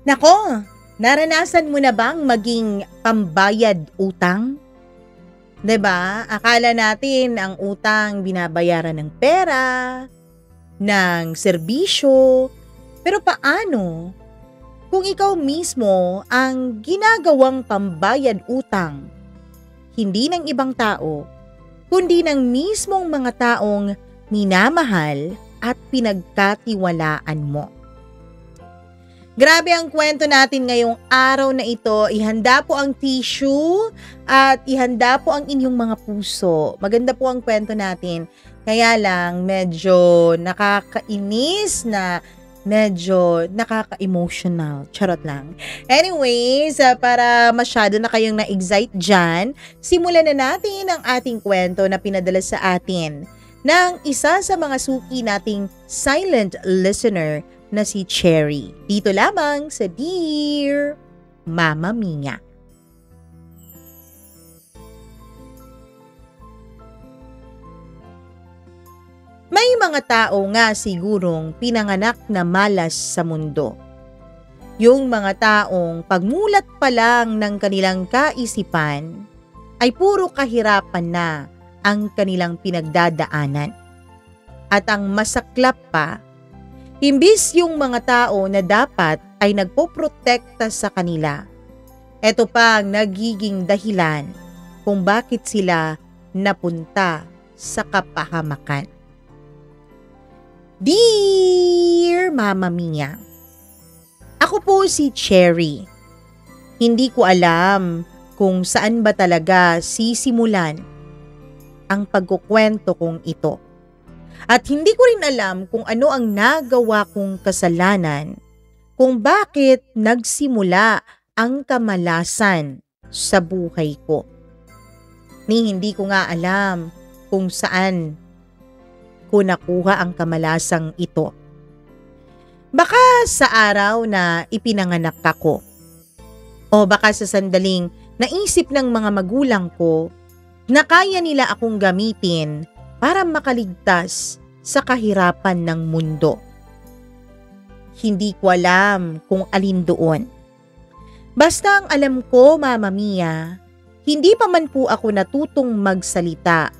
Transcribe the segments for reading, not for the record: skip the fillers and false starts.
Nako, naranasan mo na bang maging pambayad utang? 'Di ba? Akala natin ang utang binabayaran ng pera, ng serbisyo, pero paano kung ikaw mismo ang ginagawang pambayad utang? Hindi ng ibang tao, kundi ng mismong mga taong minamahal at pinagkatiwalaan mo. Grabe ang kwento natin ngayong araw na ito. Ihanda po ang tissue at ihanda po ang inyong mga puso. Maganda po ang kwento natin. Kaya lang medyo nakakainis na medyo nakaka-emotional. Charot lang. Anyways, para masyado na kayong na-excite dyan, simulan na natin ang ating kwento na pinadala sa atin ng isa sa mga suki nating silent listener na si Cherry. Dito lamang sa Dear Mama Mia. May mga tao nga sigurong pinanganak na malas sa mundo. Yung mga taong pagmulat pa lang ng kanilang kaisipan ay puro kahirapan na ang kanilang pinagdadaanan. At ang masaklap pa, imbis yung mga tao na dapat ay nagpoprotekta sa kanila, eto pa ang nagiging dahilan kung bakit sila napunta sa kapahamakan. Dear Mama Mia, ako po si Cherry. Hindi ko alam kung saan ba talaga sisimulan ang pagkukwento kong ito. At hindi ko rin alam kung ano ang nagawa kong kasalanan, kung bakit nagsimula ang kamalasan sa buhay ko. Ni hindi ko nga alam kung saan ko nakuha ang kamalasang ito. Baka sa araw na ipinanganak ako, o baka sa sandaling naisip ng mga magulang ko na kaya nila akong gamitin para makaligtas sa kahirapan ng mundo. Hindi ko alam kung alin doon. Basta ang alam ko, Mama Mia, hindi pa man po ako natutong magsalita,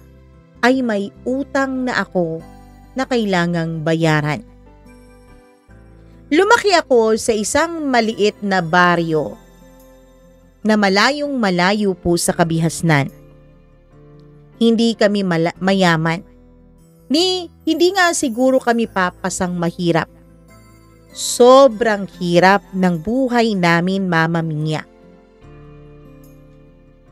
ay may utang na ako na kailangang bayaran. Lumaki ako sa isang maliit na baryo na malayong malayo po sa kabihasnan. Hindi kami mayaman. Hindi nga siguro kami papasang mahirap. Sobrang hirap ng buhay namin, Mama Mia.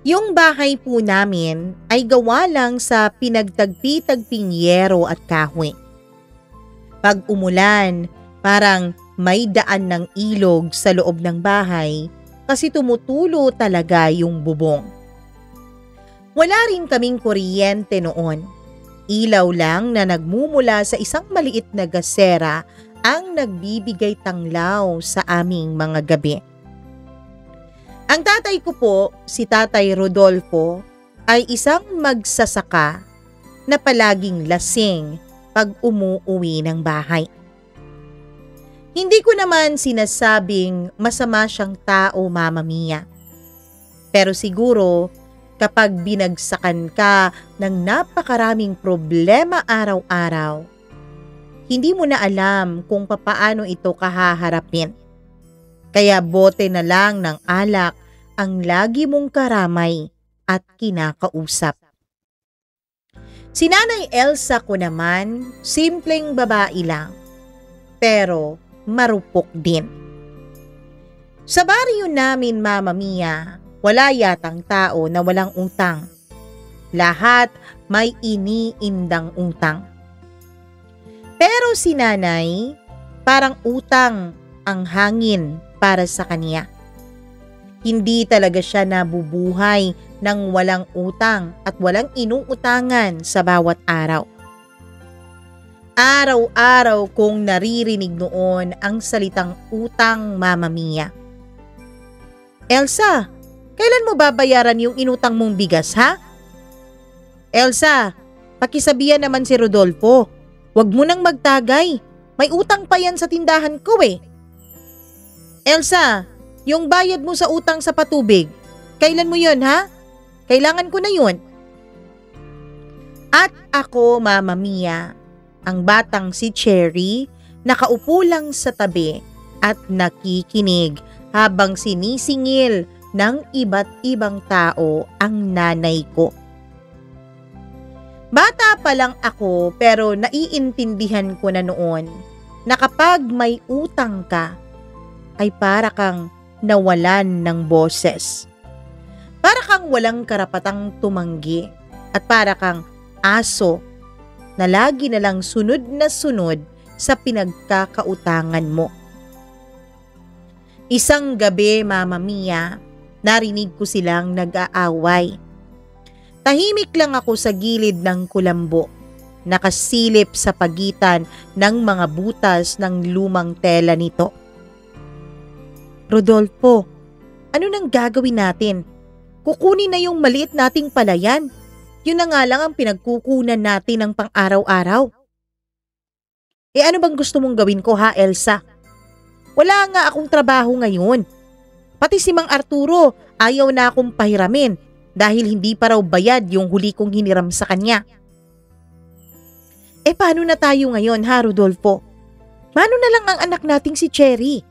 Yung bahay po namin ay gawa lang sa pinagtagpi-tagping yero at kahoy. Pag umulan, parang may daan ng ilog sa loob ng bahay kasi tumutulo talaga yung bubong. Wala rin kaming kuryente noon. Ilaw lang na nagmumula sa isang maliit na gasera ang nagbibigay tanglaw sa aming mga gabi. Ang tatay ko po, si Tatay Rodolfo, ay isang magsasaka na palaging lasing pag umuuwi ng bahay. Hindi ko naman sinasabing masama siyang tao, Mama Mia. Pero siguro, kapag binagsakan ka ng napakaraming problema araw-araw, hindi mo na alam kung papaano ito kahaharapin. Kaya bote na lang ng alak ang lagi mong karamay at kinakausap. Si Nanay Elsa ko naman, simpleng babae lang, pero marupok din. Sa baryo namin, Mama Mia, wala yatang tao na walang utang. Lahat may iniindang utang. Pero si Nanay, parang utang ang hangin para sa kanya. Hindi talaga siya nabubuhay ng walang utang at walang inuutangan sa bawat araw. Araw-araw kong naririnig noon ang salitang utang, Mama Mia. Elsa, kailan mo babayaran yung inutang mong bigas, ha? Elsa, pakisabihan naman si Rodolfo. Huwag mo nang magtagay. May utang pa yan sa tindahan ko eh. Elsa, yung bayad mo sa utang sa patubig, kailan mo yun ha? Kailangan ko na yun. At ako, Mama Mia, ang batang si Cherry, nakaupo lang sa tabi at nakikinig habang sinisingil ng iba't ibang tao ang nanay ko. Bata pa lang ako pero naiintindihan ko na noon na kapag may utang ka ay para kang nawalan ng boses. Para kang walang karapatang tumanggi at para kang aso na lagi na lang sunod na sunod sa pinagkakautangan mo. Isang gabi, Mama Mia, narinig ko silang nag-aaway. Tahimik lang ako sa gilid ng kulambo, nakasilip sa pagitan ng mga butas ng lumang tela nito. Rodolfo, ano nang gagawin natin? Kukunin na yung maliit nating palayan. Yun na nga lang ang pinagkukunan natin ng pang-araw-araw. Ano bang gusto mong gawin ko ha, Elsa? Wala nga akong trabaho ngayon. Pati si Mang Arturo ayaw na akong pahiramin dahil hindi pa raw bayad yung huli kong hiniram sa kanya. Paano na tayo ngayon ha, Rodolfo? Paano na lang ang anak nating si Cherry?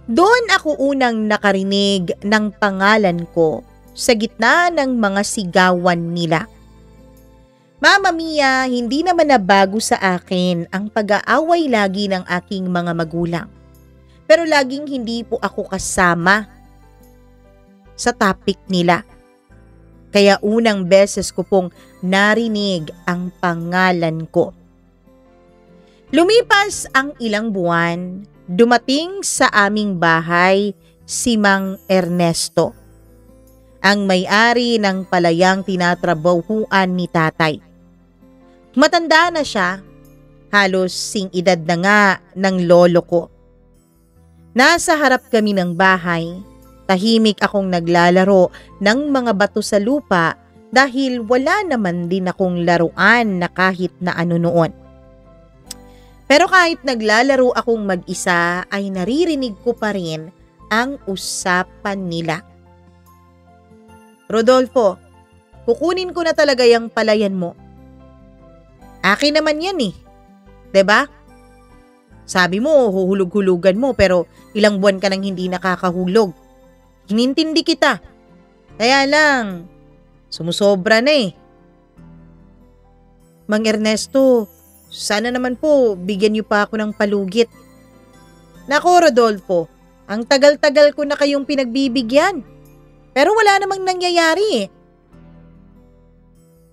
Doon ako unang nakarinig ng pangalan ko sa gitna ng mga sigawan nila. Mama Mia, hindi naman nabago sa akin ang pag-aaway lagi ng aking mga magulang. Pero laging hindi po ako kasama sa topic nila. Kaya unang beses ko pong narinig ang pangalan ko. Lumipas ang ilang buwan, dumating sa aming bahay si Mang Ernesto, ang may-ari ng palayang tinatrabahuan ni tatay. Matanda na siya, halos sing-edad na nga ng lolo ko. Nasa harap kami ng bahay, tahimik akong naglalaro ng mga bato sa lupa dahil wala naman din akong laruan na kahit na ano noon. Pero kahit naglalaro akong mag-isa ay naririnig ko pa rin ang usapan nila. Rodolfo, kukunin ko na talaga yung palayan mo. Akin naman yan eh. 'Di ba? Sabi mo, huhulog-hulugan mo pero ilang buwan ka nang hindi nakakahulog. Hinintindi kita. Kaya lang, sumusobra na eh. Mang Ernesto, sana naman po bigyan niyo pa ako ng palugit. Nako Rodolfo, ang tagal-tagal ko na kayong pinagbibigyan. Pero wala namang nangyayari eh.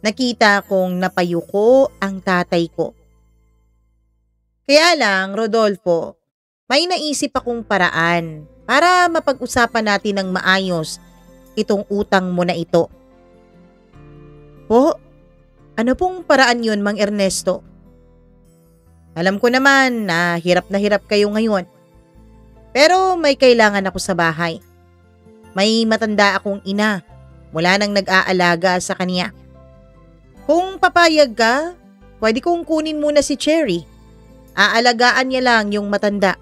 Nakita kong napayuko ang tatay ko. Kaya lang, Rodolfo, may naisip akong paraan para mapag-usapan natin ng maayos itong utang mo na ito. Po, ano pong paraan yun, Mang Ernesto? Alam ko naman na hirap kayo ngayon. Pero may kailangan ako sa bahay. May matanda akong ina. Wala nang nag-aalaga sa kanya. Kung papayag ka, pwede kong kunin muna si Cherry. Aalagaan niya lang yung matanda.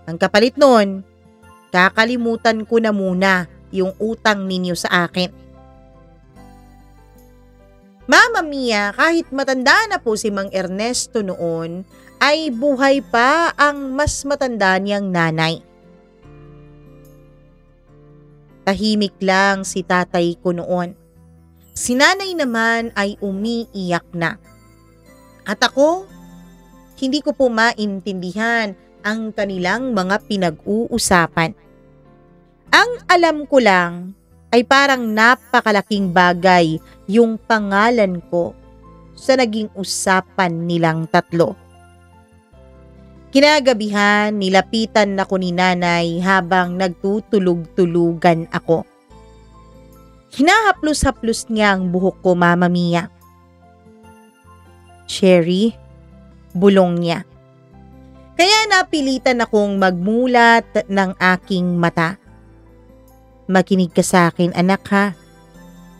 Ang kapalit nun, kakalimutan ko na muna yung utang ninyo sa akin. Mama Mia, kahit matanda na po si Mang Ernesto noon, ay buhay pa ang mas matanda niyang nanay. Tahimik lang si tatay ko noon. Si nanay naman ay umiiyak na. At ako, hindi ko po maintindihan ang kanilang mga pinag-uusapan. Ang alam ko lang ay parang napakalaking bagay yung pangalan ko sa naging usapan nilang tatlo. Kinagabihan, nilapitan ako ni nanay habang nagtutulog-tulugan ako. Hinahaplos-haplos niya ang buhok ko, Mama Mia. Cherry, bulong niya. Kaya napilitan akong magmulat ng aking mata. Makinig ka sa akin, anak ha.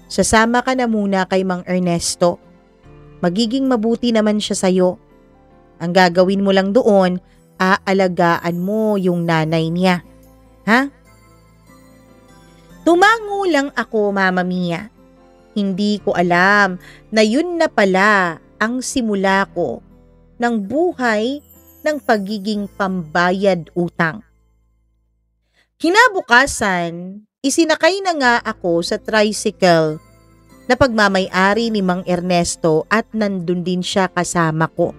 Sasama ka na muna kay Mang Ernesto. Magiging mabuti naman siya sa'yo. Ang gagawin mo lang doon, aalagaan mo yung nanay niya. Ha? Tumango lang ako, Mama Mia. Hindi ko alam na yun na pala ang simula ko ng buhay ng pagiging pambayad utang. Kinabukasan, isinakay na nga ako sa tricycle na pagmamay-ari ni Mang Ernesto at nandun din siya kasama ko.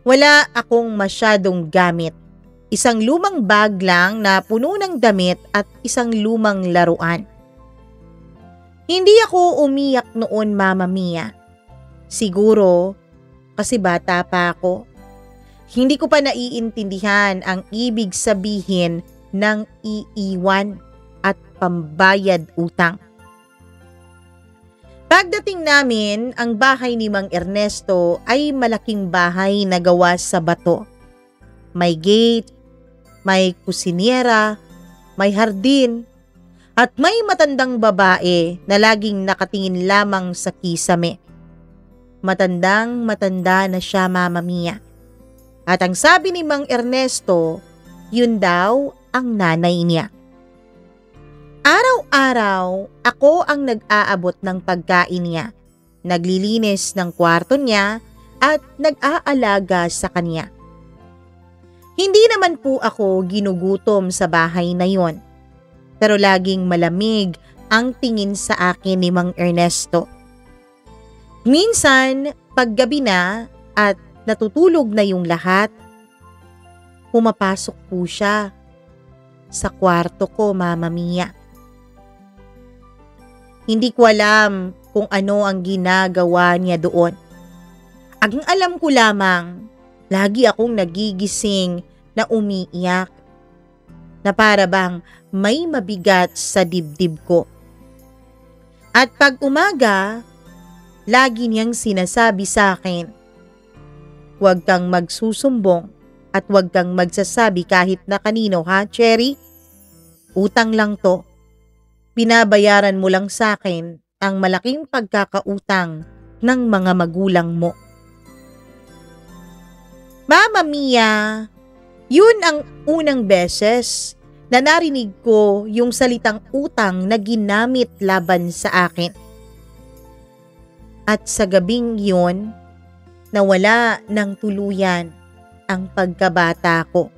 Wala akong masyadong gamit. Isang lumang bag lang na puno ng damit at isang lumang laruan. Hindi ako umiyak noon, Mama Mia. Siguro kasi bata pa ako. Hindi ko pa naiintindihan ang ibig sabihin ng iiwan at pambayad utang. Pagdating namin, ang bahay ni Mang Ernesto ay malaking bahay na gawa sa bato. May gate, may kusinera, may hardin, at may matandang babae na laging nakatingin lamang sa kisame. Matandang-matanda na siya, Mama Mia. At ang sabi ni Mang Ernesto, yun daw ang nanay niya. Araw-araw, ako ang nag-aabot ng pagkain niya, naglilinis ng kwarto niya at nag-aalaga sa kanya. Hindi naman po ako ginugutom sa bahay na yon, pero laging malamig ang tingin sa akin ni Mang Ernesto. Minsan, paggabi na at natutulog na yung lahat, pumapasok po siya sa kwarto ko, Mama Mia. Hindi ko alam kung ano ang ginagawa niya doon. Ang alam ko lamang, lagi akong nagigising na umiiyak, na para bang may mabigat sa dibdib ko. At pag umaga, lagi niyang sinasabi sa akin, huwag kang magsusumbong at huwag kang magsasabi kahit na kanino, ha, Cherry? Utang lang to. Binabayaran mo lang sa akin ang malaking pagkakautang ng mga magulang mo. Mama Mia, yun ang unang beses na narinig ko yung salitang utang na ginamit laban sa akin. At sa gabing yun, nawala ng tuluyan ang pagkabata ko.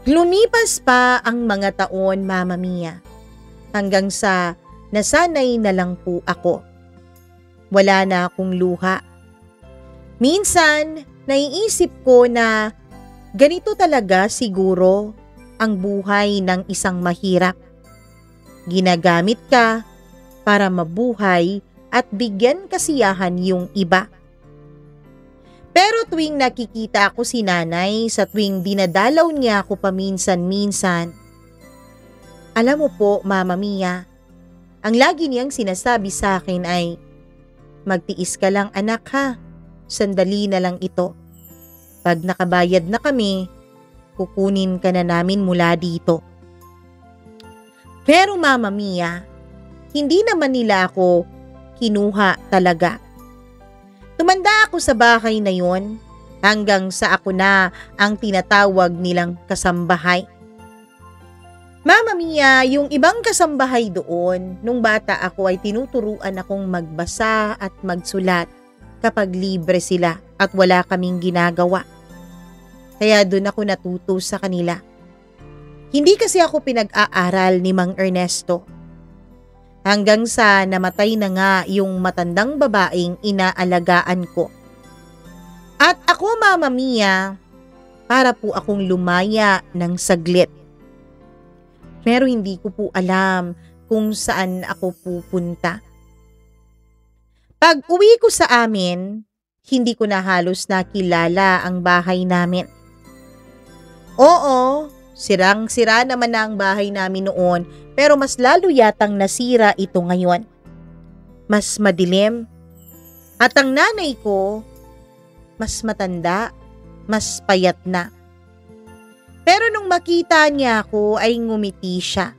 Lumipas pa ang mga taon, Mama Mia, hanggang sa nasanay na lang po ako. Wala na akong luha. Minsan, naiisip ko na ganito talaga siguro ang buhay ng isang mahirap. Ginagamit ka para mabuhay at bigyan kasiyahan yung iba. Pero tuwing nakikita ako si nanay sa tuwing dinadalaw niya ako paminsan-minsan, alam mo po, Mama Mia, ang lagi niyang sinasabi sa akin ay, magtiis ka lang anak ha, sandali na lang ito. Pag nakabayad na kami, kukunin ka na namin mula dito. Pero Mama Mia, hindi naman nila ako kinuha talaga. Tumanda ako sa bahay na yon hanggang sa ako na ang tinatawag nilang kasambahay. Mama Mia, yung ibang kasambahay doon, nung bata ako ay tinuturuan akong magbasa at magsulat kapag libre sila at wala kaming ginagawa. Kaya doon ako natuto sa kanila. Hindi kasi ako pinag-aaral ni Mang Ernesto. Hanggang sa namatay na nga yung matandang babaeng inaalagaan ko. At ako, Mama Mia, para po akong lumaya ng saglit. Pero hindi ko po alam kung saan ako pupunta. Pag uwi ko sa amin, hindi ko na halos nakilala ang bahay namin. Oo, sirang-sira naman na ang bahay namin noon, pero mas lalo yatang nasira ito ngayon. Mas madilim. At ang nanay ko, mas matanda, mas payat na. Pero nung makita niya ako ay ngumiti siya.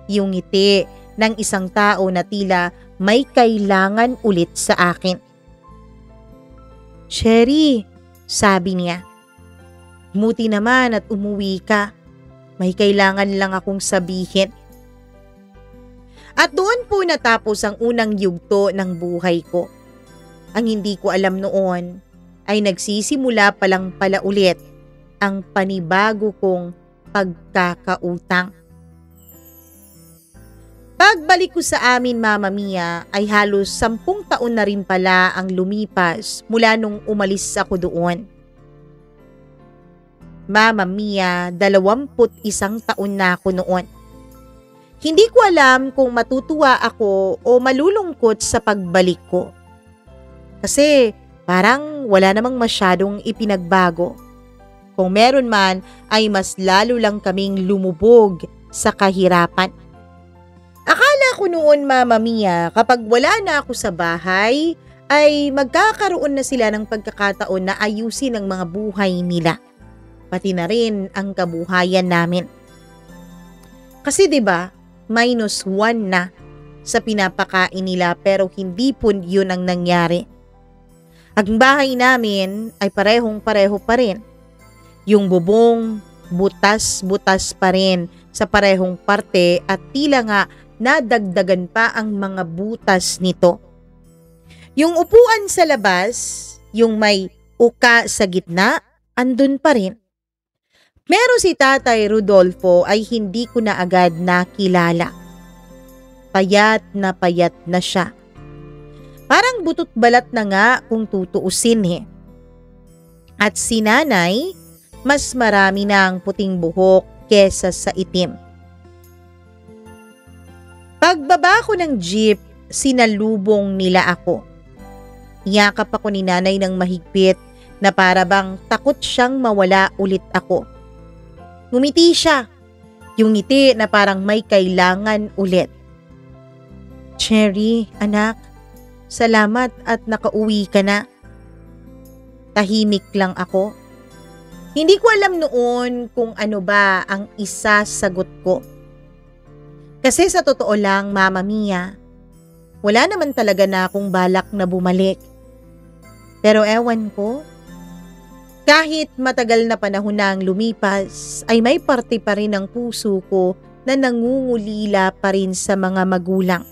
Yung ngiti ng isang tao na tila may kailangan ulit sa akin. Cherry, Sabi niya. Buti naman at umuwi ka. May kailangan lang akong sabihin. At doon po natapos ang unang yugto ng buhay ko. Ang hindi ko alam noon ay nagsisimula palang pala ulit ang panibago kong pagkakautang. Pagbalik ko sa amin, Mama Mia, ay halos 10 taon na rin pala ang lumipas mula nung umalis ako doon. Mama Mia, 21 taon na ako noon. Hindi ko alam kung matutuwa ako o malulungkot sa pagbalik ko. Kasi parang wala namang masyadong ipinagbago. Kung meron man ay mas lalo lang kaming lumubog sa kahirapan. Akala ko noon, Mama Mia, kapag wala na ako sa bahay ay magkakaroon na sila ng pagkakataon na ayusin ang mga buhay nila. Pati na rin ang kabuhayan namin. Kasi 'di ba, -1 na sa pinapakain nila pero hindi po yun ang nangyari. Ang bahay namin ay parehong-pareho pa rin. Yung bubong, butas-butas pa rin sa parehong parte at tila nga nadagdagan pa ang mga butas nito. Yung upuan sa labas, yung may uka sa gitna, andun pa rin. Pero si Tatay Rodolfo ay hindi ko na agad nakilala. Payat na siya. Parang butot balat na nga kung tutuusin eh. At si Nanay, mas marami na ang puting buhok kesa sa itim. Pagbaba ko ng jeep, sinalubong nila ako. Yakap ako ni Nanay ng mahigpit na para bang takot siyang mawala ulit ako. Ngumiti siya, yung ngiti na parang may kailangan ulit. Cherry, anak, salamat at nakauwi ka na. Tahimik lang ako. Hindi ko alam noon kung ano ba ang isasagot ko. Kasi sa totoo lang, Mama Mia, wala naman talaga na akong balak na bumalik. Pero ewan ko, kahit matagal na panahon na ang lumipas, ay may parte pa rin ng puso ko na nangungulila pa rin sa mga magulang.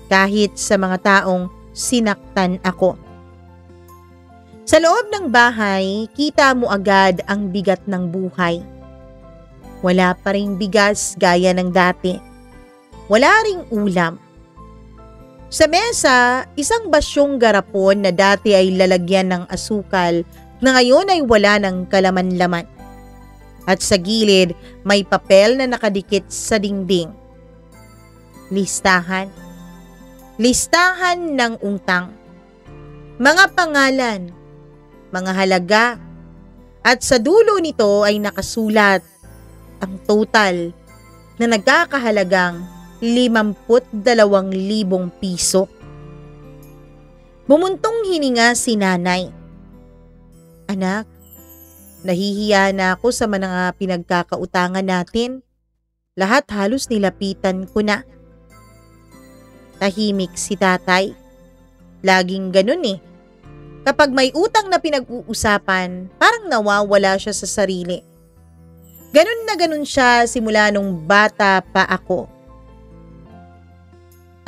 Kahit sa mga taong sinaktan ako. Sa loob ng bahay, kita mo agad ang bigat ng buhay. Wala pa ring bigas gaya ng dati. Wala ring ulam. Sa mesa, isang basyong garapon na dati ay lalagyan ng asukal na ngayon ay wala ng kalaman-laman. At sa gilid, may papel na nakadikit sa dingding. Listahan. Listahan ng utang. Mga pangalan, mga halaga, at sa dulo nito ay nakasulat ang total na nagkakahalagang 52,000 piso. Bumuntong hininga si Nanay. Anak, nahihiya na ako sa mga pinagkakautangan natin. Lahat halos nilapitan ko na. Tahimik si Tatay. Laging ganun eh. Kapag may utang na pinag-uusapan, parang nawawala siya sa sarili. Ganun na ganun siya simula nung bata pa ako.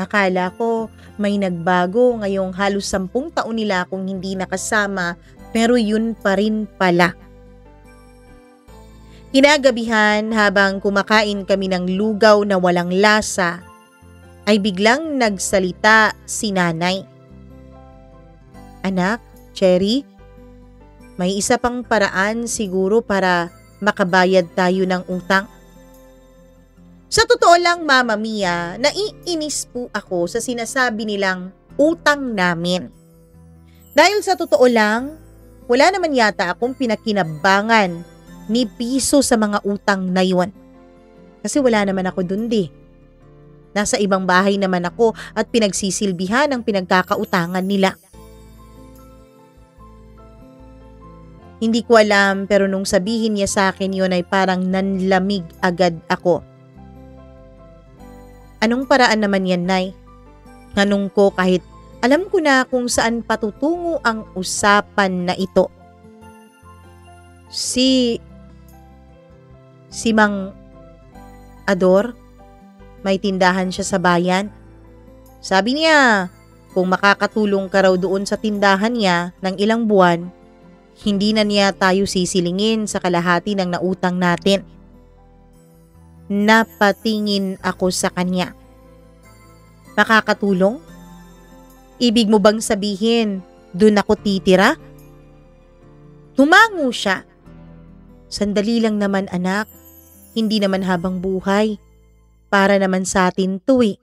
Akala ko may nagbago ngayong halos 10 taon nila akong hindi nakasama, pero yun pa rin pala. Kinagabihan habang kumakain kami ng lugaw na walang lasa, ay biglang nagsalita si Nanay. Anak, Cherry, may isa pang paraan siguro para makabayad tayo ng utang. Sa totoo lang, Mama Mia, naiinis po ako sa sinasabi nilang utang namin. Dahil sa totoo lang, wala naman yata akong pinakinabangan ni piso sa mga utang na yun. Kasi wala naman ako dun di. Nasa ibang bahay naman ako at pinagsisilbihan ang pinagkakautangan nila. Hindi ko alam pero nung sabihin niya sa akin yun ay parang nanlamig agad ako. Anong paraan naman yan, Nay? Tanong ko kahit alam ko na kung saan patutungo ang usapan na ito. Si Mang Ador, may tindahan siya sa bayan. Sabi niya, kung makakatulong ka raw doon sa tindahan niya ng ilang buwan, hindi na niya tayo sisilingin sa kalahati ng nautang natin. Napatingin ako sa kanya. Makakatulong? Ibig mo bang sabihin, doon ako titira? Tumango siya. Sandali lang naman anak, hindi naman habang buhay. Para naman sa atin to eh.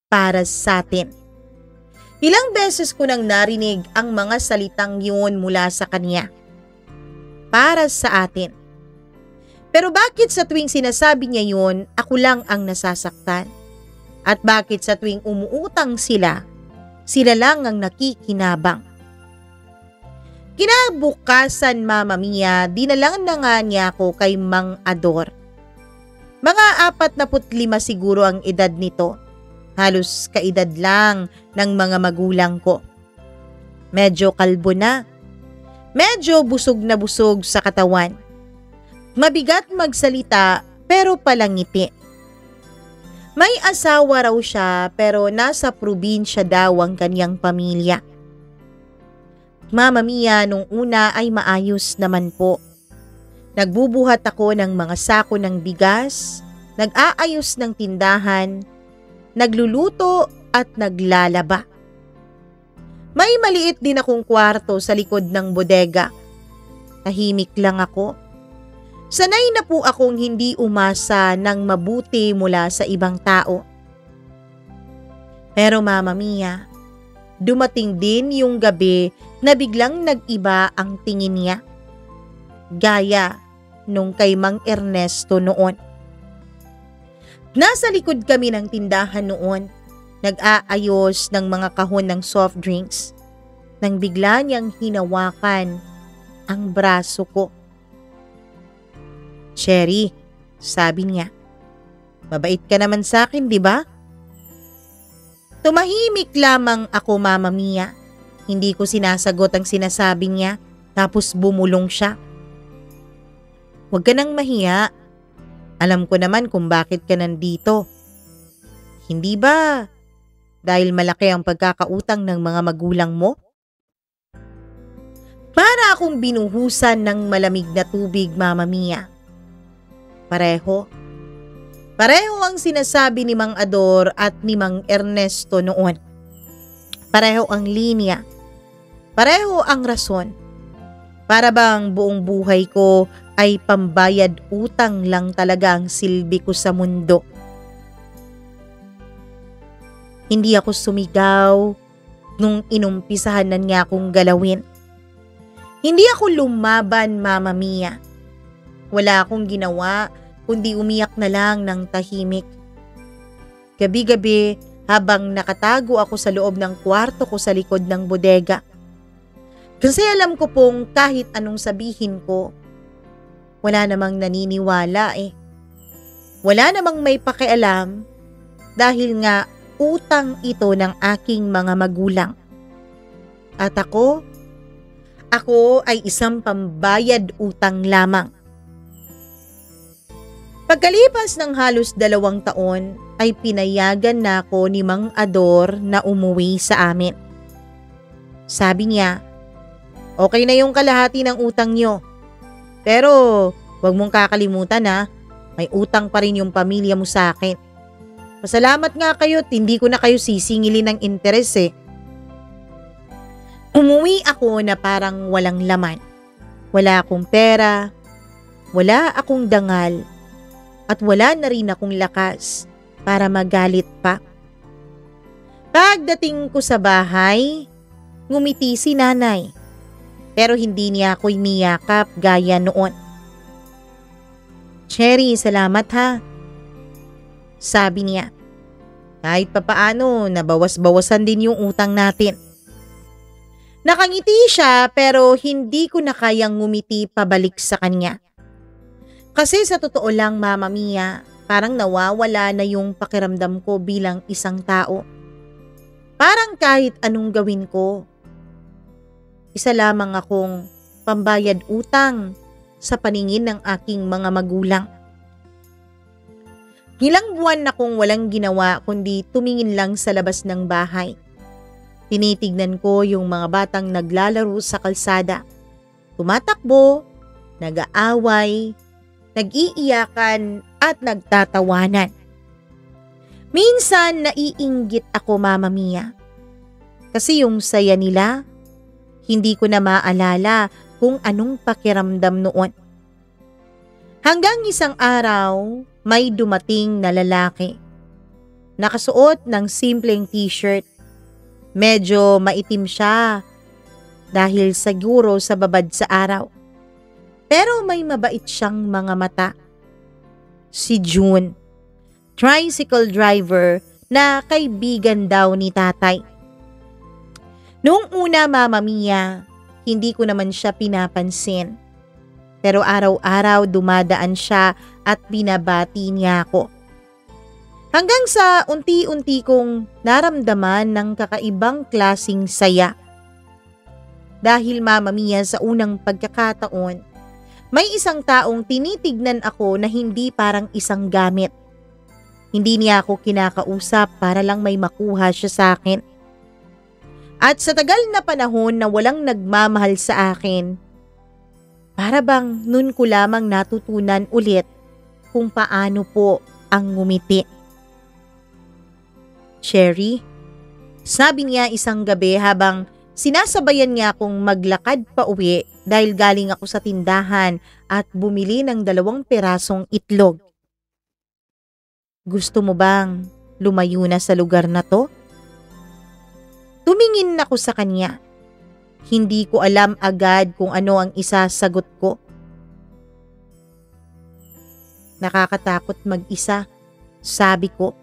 Para sa atin. Ilang beses ko nang narinig ang mga salitang yun mula sa kanya. Para sa atin. Pero bakit sa tuwing sinasabi niya yun, ako lang ang nasasaktan? At bakit sa tuwing umuutang sila, sila lang ang nakikinabang? Kinabukasan, Mama Mia, dinalang na nga niya ako kay Mang Ador. Mga 45 siguro ang edad nito. Halos kaedad lang ng mga magulang ko. Medyo kalbo na. Medyo busog na busog sa katawan. Mabigat magsalita pero palangiti. May asawa raw siya pero nasa probinsya daw ang kanyang pamilya. Mama Mia, nung una ay maayos naman po. Nagbubuhat ako ng mga sako ng bigas, nag-aayos ng tindahan, nagluluto at naglalaba. May maliit din akong kwarto sa likod ng bodega. Tahimik lang ako. Sanay na po akong hindi umasa ng mabuti mula sa ibang tao. Pero Mama Mia, dumating din yung gabi na biglang nag-iba ang tingin niya. Gaya nung kay Mang Ernesto noon. Nasa likod kami ng tindahan noon, nag-aayos ng mga kahon ng soft drinks, nang bigla niyang hinawakan ang braso ko. Cherry, sabi niya, mabait ka naman sa akin, di ba? Tumahimik lamang ako, Mama Mia. Hindi ko sinasagot ang sinasabi niya, tapos bumulong siya. Huwag ka nang mahiya. Alam ko naman kung bakit ka nandito. Hindi ba dahil malaki ang pagkakautang ng mga magulang mo? Para akong binuhusan ng malamig na tubig, Mama Mia. Pareho. Pareho ang sinasabi ni Mang Ador at ni Mang Ernesto noon. Pareho ang linya. Pareho ang rason. Para bang buong buhay ko ay pambayad utang lang talaga ang silbi ko sa mundo. Hindi ako sumigaw nung inumpisahan na niya akong galawin. Hindi ako lumaban, Mama Mia. Wala akong ginawa kundi umiyak na lang ng tahimik. Gabi-gabi habang nakatago ako sa loob ng kwarto ko sa likod ng bodega. Kasi alam ko pong kahit anong sabihin ko, wala namang naniniwala eh. Wala namang may pakialam dahil nga utang ito ng aking mga magulang. At ako ay isang pambayad utang lamang. Pagkalipas ng halos 2 taon ay pinayagan na ako ni Mang Ador na umuwi sa amin. Sabi niya, okay na yung kalahati ng utang nyo. Pero huwag mong kakalimutan ha, may utang pa rin yung pamilya mo sa akin. Pasalamat nga kayo at hindi ko na kayo sisingilin ng interes eh. Umuwi ako na parang walang laman. Wala akong pera, wala akong dangal, at wala na rin akong lakas para magalit pa. Pagdating ko sa bahay, ngumiti si nanay. Pero hindi niya ako iniyakap gaya noon. Cherry, salamat ha. Sabi niya. Kahit papaano, nabawas-bawasan din yung utang natin. Nakangiti siya pero hindi ko na kayang ngumiti pabalik sa kanya. Kasi sa totoo lang, Mama Mia, parang nawawala na yung pakiramdam ko bilang isang tao. Parang kahit anong gawin ko, isa lamang akong pambayad utang sa paningin ng aking mga magulang. Ilang buwan akong walang ginawa kundi tumingin lang sa labas ng bahay. Tinitignan ko yung mga batang naglalaro sa kalsada. Tumatakbo, nag-aaway, nag-iiyakan at nagtatawanan. Minsan naiinggit ako, Mama Mia. Kasi yung saya nila, hindi ko na maalala kung anong pakiramdam noon. Hanggang isang araw, may dumating na lalaki. Nakasuot ng simpleng t-shirt. Medyo maitim siya dahil siguro sa babad sa araw. Pero may mabait siyang mga mata. Si June, tricycle driver na kaibigan daw ni tatay. Noong una, Mama Mia, hindi ko naman siya pinapansin. Pero araw-araw dumadaan siya at binabati niya ako. Hanggang sa unti-unti kong naramdaman ng kakaibang klasing saya. Dahil, Mama Mia, sa unang pagkakataon, may isang taong tinitignan ako na hindi parang isang gamit. Hindi niya ako kinakausap para lang may makuha siya sa akin. At sa tagal na panahon na walang nagmamahal sa akin, para bang nun ko lamang natutunan ulit kung paano po ang ngumiti. Cherry, sabi niya isang gabi habang sinasabayan niya akong maglakad pa uwi dahil galing ako sa tindahan at bumili ng 2 pirasong itlog. Gusto mo bang lumayo na sa lugar na to? Tumingin ako sa kanya. Hindi ko alam agad kung ano ang isasagot ko. Nakakatakot mag-isa, sabi ko.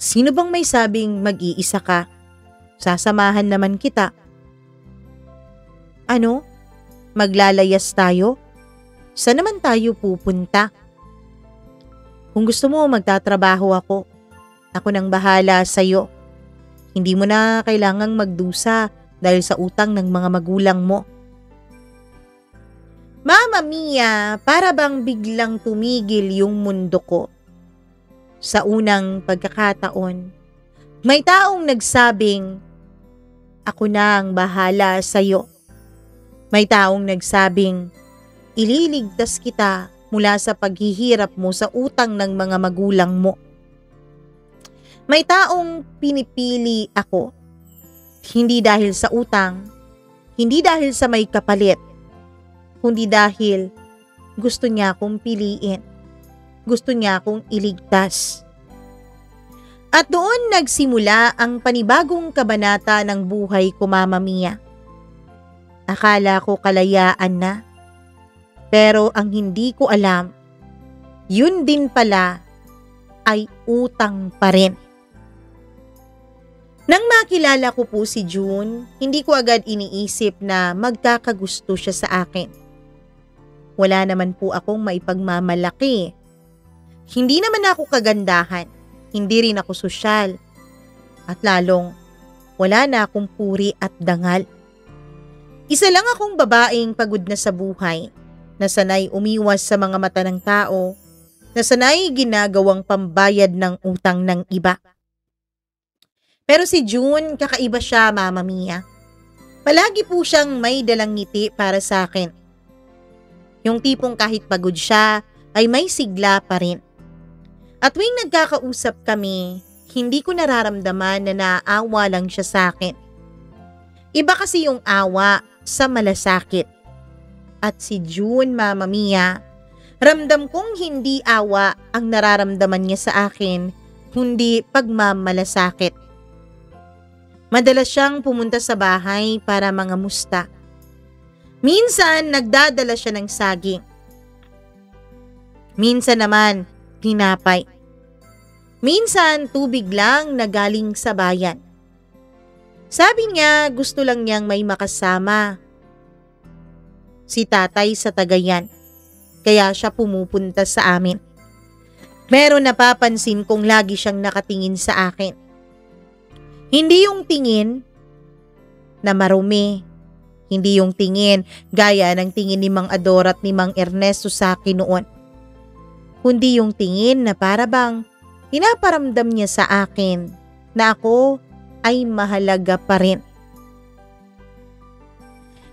Sino bang may sabing mag-iisa ka? Sasamahan naman kita. Ano? Maglalayas tayo? Saan naman tayo pupunta? Kung gusto mo, magtatrabaho ako. Ako nang bahala sa'yo. Hindi mo na kailangang magdusa dahil sa utang ng mga magulang mo. Mama Mia, para bang biglang tumigil yung mundo ko. Sa unang pagkakataon, may taong nagsabing, ako na ang bahala sa'yo. May taong nagsabing, ililigtas kita mula sa paghihirap mo sa utang ng mga magulang mo. May taong pinipili ako. Hindi dahil sa utang, hindi dahil sa may kapalit, kundi dahil gusto niya akong piliin. Gusto niya akong iligtas. At doon nagsimula ang panibagong kabanata ng buhay ko, Mama Mia. Akala ko kalayaan na. Pero ang hindi ko alam, yun din pala ay utang pa rin. Nang makilala ko po si June, hindi ko agad iniisip na magkakagusto siya sa akin. Wala naman po akong maipagmamalaki. Hindi naman ako kagandahan, hindi rin ako sosyal. At lalong, wala na akong puri at dangal. Isa lang akong babaeng pagod na sa buhay, na sanay umiwas sa mga mata ng tao, na sanay ginagawang pambayad ng utang ng iba. Pero si June, kakaiba siya, Mama Mia. Palagi po siyang may dalang ngiti para sa akin. Yung tipong kahit pagod siya, ay may sigla pa rin. At tuwing nagkakausap kami, hindi ko nararamdaman na naaawa lang siya sa akin. Iba kasi yung awa sa malasakit. At si June, Mama Mia, ramdam kong hindi awa ang nararamdaman niya sa akin, kundi pagmamalasakit. Madalas siyang pumunta sa bahay para mangamusta. Minsan, nagdadala siya ng saging. Minsan naman, tinapay. Minsan, tubig lang na galing sa bayan. Sabi niya, gusto lang niyang may makasama. Si tatay sa Tagayan. Kaya siya pumupunta sa amin. Pero napapansin kong lagi siyang nakatingin sa akin. Hindi yung tingin na marumi, Hindi yung tingin gaya ng tingin ni Mang Ador at ni Mang Ernesto sa akin noon. Kundi yung tingin na para bang pinaparamdam niya sa akin na ako ay mahalaga pa rin.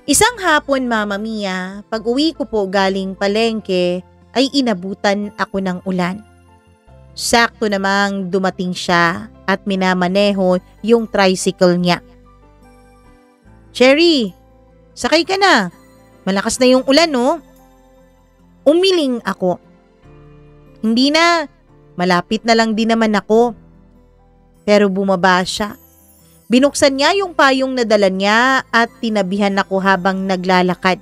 Isang hapon, Mama Mia, pag uwi ko po galing palengke ay inabutan ako ng ulan. Sakto namang dumating siya at minamaneho yung tricycle niya. Cherry, sakay ka na. Malakas na yung ulan, no? Umiling ako. Hindi na, malapit na lang din naman ako. Pero bumaba siya. Binuksan niya yung payong na dala niya at tinabihan ako habang naglalakad.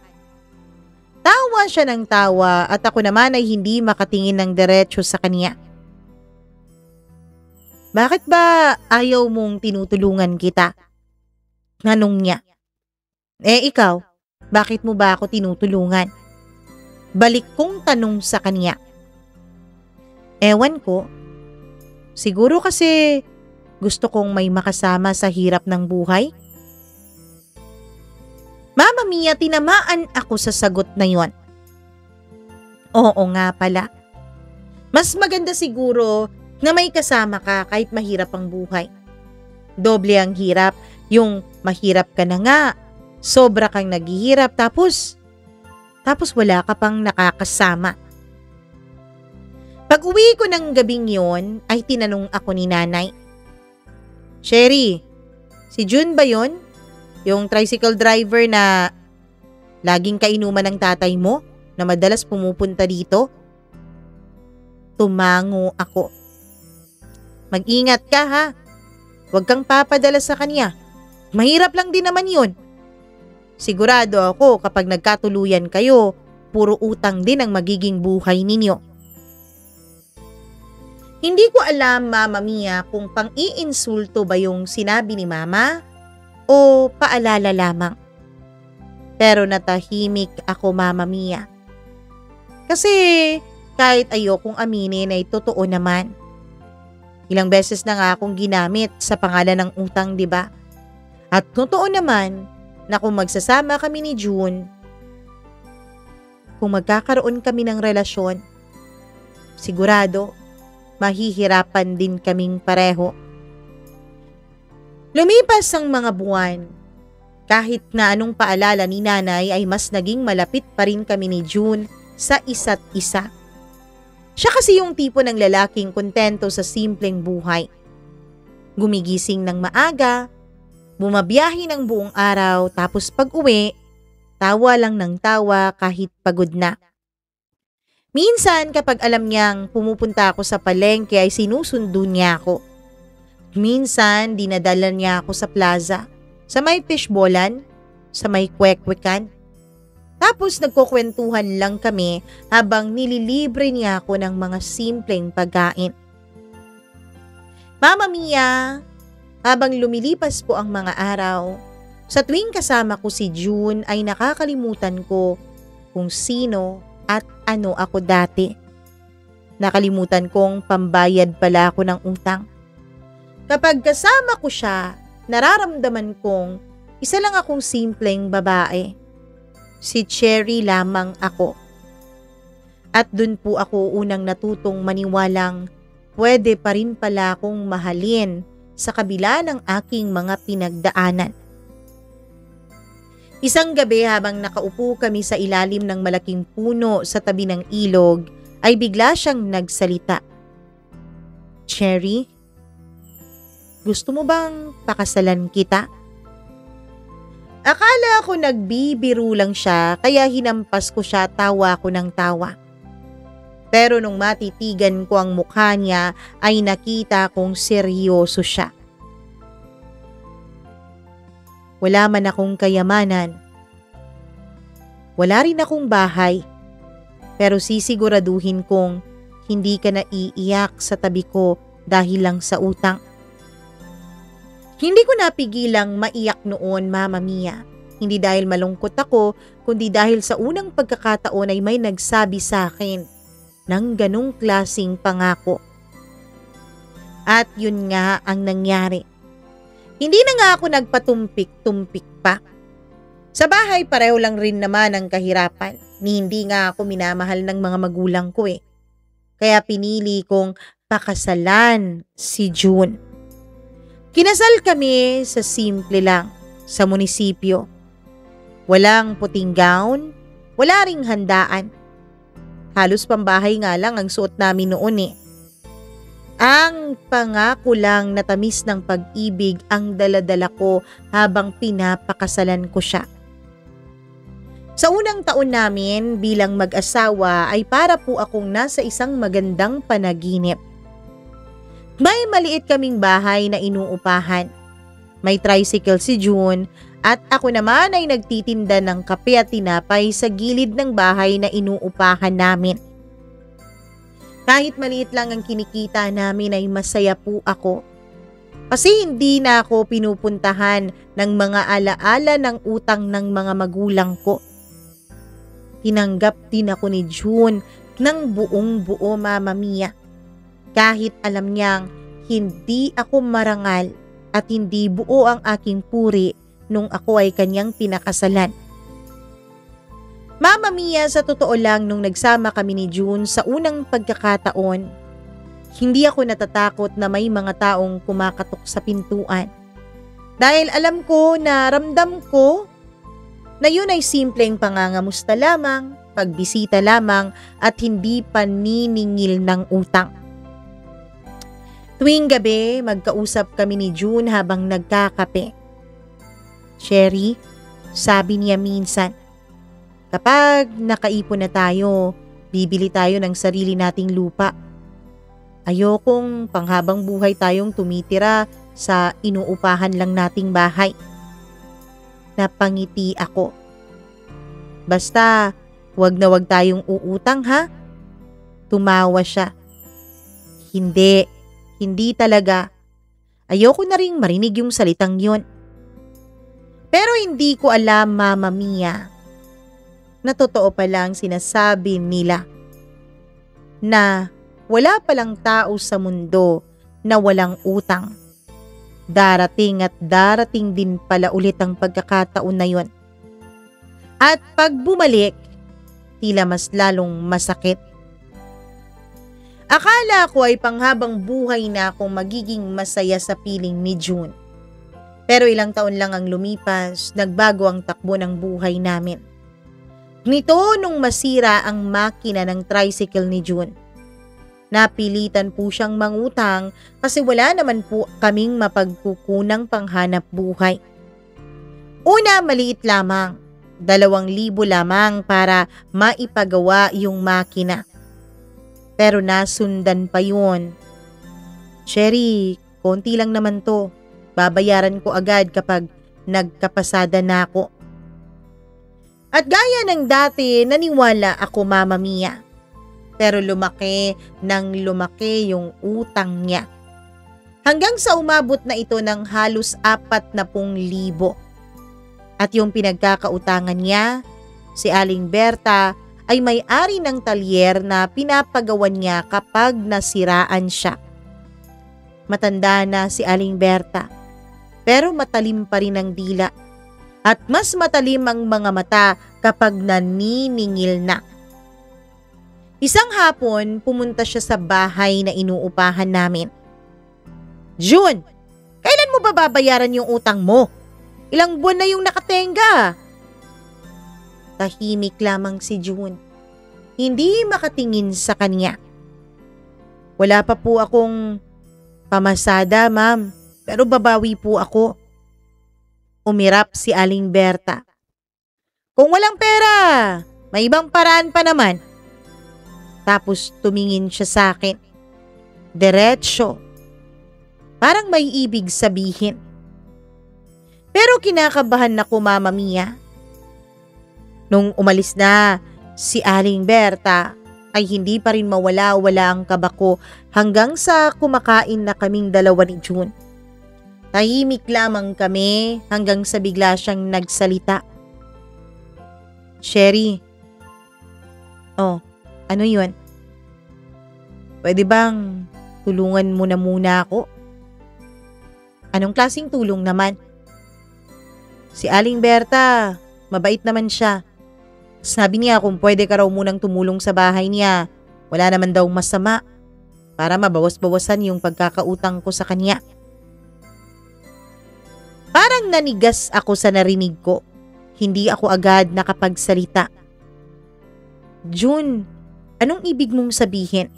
Tawa siya ng tawa at ako naman ay hindi makatingin ng diretso sa kanya. Bakit ba ayaw mong tinutulungan kita? Tanong niya. Ikaw, bakit mo ba ako tinutulungan? Balik kong tanong sa kanya. Ewan ko. Siguro kasi gusto kong may makasama sa hirap ng buhay. Mama Mia, tinamaan ako sa sagot na yon. Oo nga pala. Mas maganda siguro na may kasama ka kahit mahirap ang buhay. Doble ang hirap, yung mahirap ka na nga, sobra kang naghihirap tapos wala ka pang nakakasama. Pag uwi ko ng gabing yon ay tinanong ako ni nanay. Sherry, si June ba yon? Yung tricycle driver na laging kainuman ng tatay mo na madalas pumupunta dito? Tumango ako. Mag-ingat ka ha. Huwag kang papadala sa kanya. Mahirap lang din naman yun. Sigurado ako kapag nagkatuluyan kayo, puro utang din ang magiging buhay ninyo. Hindi ko alam, Mama Mia, kung pang-iinsulto ba yung sinabi ni Mama o paalala lamang. Pero natahimik ako, Mama Mia. Kasi kahit ayokong aminin ay totoo naman. Ilang beses na nga akong ginamit sa pangalan ng utang, di ba? At totoo naman na kung magsasama kami ni June, kung magkakaroon kami ng relasyon, sigurado, mahihirapan din kaming pareho. Lumipas ang mga buwan. Kahit na anong paalala ni nanay ay mas naging malapit pa rin kami ni June sa isa't isa. Siya kasi yung tipo ng lalaking kontento sa simpleng buhay. Gumigising ng maaga, bumabiyahe ng buong araw tapos pag uwi, tawa lang ng tawa kahit pagod na. Minsan kapag alam niyang pumupunta ako sa palengke ay sinusundo niya ako. Minsan dinadala niya ako sa plaza, sa may fishballan, sa may kwek-kwekan. Tapos nagkukwentuhan lang kami habang nililibre niya ako ng mga simpleng pagkain. Mama Mia, habang lumilipas po ang mga araw, sa tuwing kasama ko si June ay nakakalimutan ko kung sino at ano ako dati. Nakalimutan kong pambayad pala ako ng utang. Kapag kasama ko siya, nararamdaman kong isa lang akong simpleng babae. Si Cherry lamang ako. At dun po ako unang natutong maniwalang pwede pa rin pala akong mahalin sa kabila ng aking mga pinagdaanan. Isang gabi habang nakaupo kami sa ilalim ng malaking puno sa tabi ng ilog ay bigla siyang nagsalita. Cherry, gusto mo bang pakasalan kita? Akala ko nagbibiro lang siya kaya hinampas ko siya, tawa ko ng tawa. Pero nung matitigan ko ang mukha niya ay nakita kong seryoso siya. Wala man akong kayamanan. Wala rin akong bahay. Pero sisiguraduhin kong hindi ka na iiyak sa tabi ko dahil lang sa utang. Hindi ko napigilang maiyak noon, Mama Mia. Hindi dahil malungkot ako, kundi dahil sa unang pagkakataon ay may nagsabi sa akin ng ganong klaseng pangako. At yun nga ang nangyari. Hindi na nga ako nagpatumpik-tumpik pa. Sa bahay pareho lang rin naman ang kahirapan. Hindi nga ako minamahal ng mga magulang ko eh. Kaya pinili kong pakasalan si June. Kinasal kami sa simple lang, sa munisipyo. Walang puting gown, wala ring handaan. Halos pambahay nga lang ang suot namin noon eh. Ang pangako lang na tamis ng pag-ibig ang daladala ko habang pinapakasalan ko siya. Sa unang taon namin bilang mag-asawa ay para po akong nasa isang magandang panaginip. May maliit kaming bahay na inuupahan. May tricycle si June at ako naman ay nagtitinda ng kape at tinapay sa gilid ng bahay na inuupahan namin. Kahit maliit lang ang kinikita namin ay masaya po ako. Kasi hindi na ako pinupuntahan ng mga alaala ng utang ng mga magulang ko. Tinanggap din ako ni June ng buong buo, Mama Mia. Kahit alam niyang hindi ako marangal at hindi buo ang aking puri nung ako ay kanyang pinakasalan. Mama Mia, sa totoo lang nung nagsama kami ni June sa unang pagkakataon, hindi ako natatakot na may mga taong kumakatok sa pintuan. Dahil alam ko na ramdam ko na yun ay simpleng pangangamusta lamang, pagbisita lamang at hindi paniningil ng utang. Tuwing gabi, magkausap kami ni June habang nagkakape. Sherry, sabi niya minsan, kapag nakaipon na tayo, bibili tayo ng sarili nating lupa. Ayokong panghabang buhay tayong tumitira sa inuupahan lang nating bahay. Napangiti ako. Basta, wag na wag tayong uutang ha? Tumawa siya. Hindi talaga. Ayoko na ring marinig yung salitang yon. Pero hindi ko alam, Mama Mia, na totoo palang sinasabi nila na wala palang tao sa mundo na walang utang. Darating at darating din pala ulit ang pagkakataon na yon. At pag bumalik, tila mas lalong masakit. Akala ko ay panghabang buhay na akong magiging masaya sa piling ni June. Pero ilang taon lang ang lumipas, nagbago ang takbo ng buhay namin. Nito nung masira ang makina ng tricycle ni June. Napilitan po siyang mangutang kasi wala naman po kaming mapagkukunang panghanap buhay. Una, maliit lamang. 2,000 lamang para maipagawa yung makina. Pero nasundan pa yun. Sherry, konti lang naman to. Babayaran ko agad kapag nagkapasada na ako. At gaya ng dati, naniwala ako, Mama Mia. Pero lumaki yung utang niya. Hanggang sa umabot na ito ng halos 40,000. At yung pinagkakautangan niya, si Aling Berta, ay may-ari ng talyer na pinapagawan niya kapag nasiraan siya. Matanda na si Aling Berta, pero matalim pa rin ang dila. At mas matalim ang mga mata kapag naniningil na. Isang hapon, pumunta siya sa bahay na inuupahan namin. June, kailan mo ba babayaran yung utang mo? Ilang buwan na yung nakatenga. Tahimik lamang si June. Hindi makatingin sa kanya. Wala pa po akong pamasada, ma'am, pero babawi po ako. Umirap si Aling Berta. Kung walang pera, may ibang paraan pa naman. Tapos tumingin siya sa akin. Diretso. Parang may ibig sabihin. Pero kinakabahan ako, Mama Mia. Nung umalis na si Aling Berta, ay hindi pa rin mawala-wala ang kaba ko hanggang sa kumakain na kaming dalawa ni June. Tahimik lamang kami hanggang sa bigla siyang nagsalita. Sherry. Oh, ano yun? Pwede bang tulungan mo na muna ako? Anong klaseng tulong naman? Si Aling Berta, mabait naman siya. Sabi niya kung pwede ka raw munang tumulong sa bahay niya, wala naman daw masama para mabawas-bawasan yung pagkakautang ko sa kanya. Parang nanigas ako sa narinig ko. Hindi ako agad nakapagsalita. June, anong ibig mong sabihin?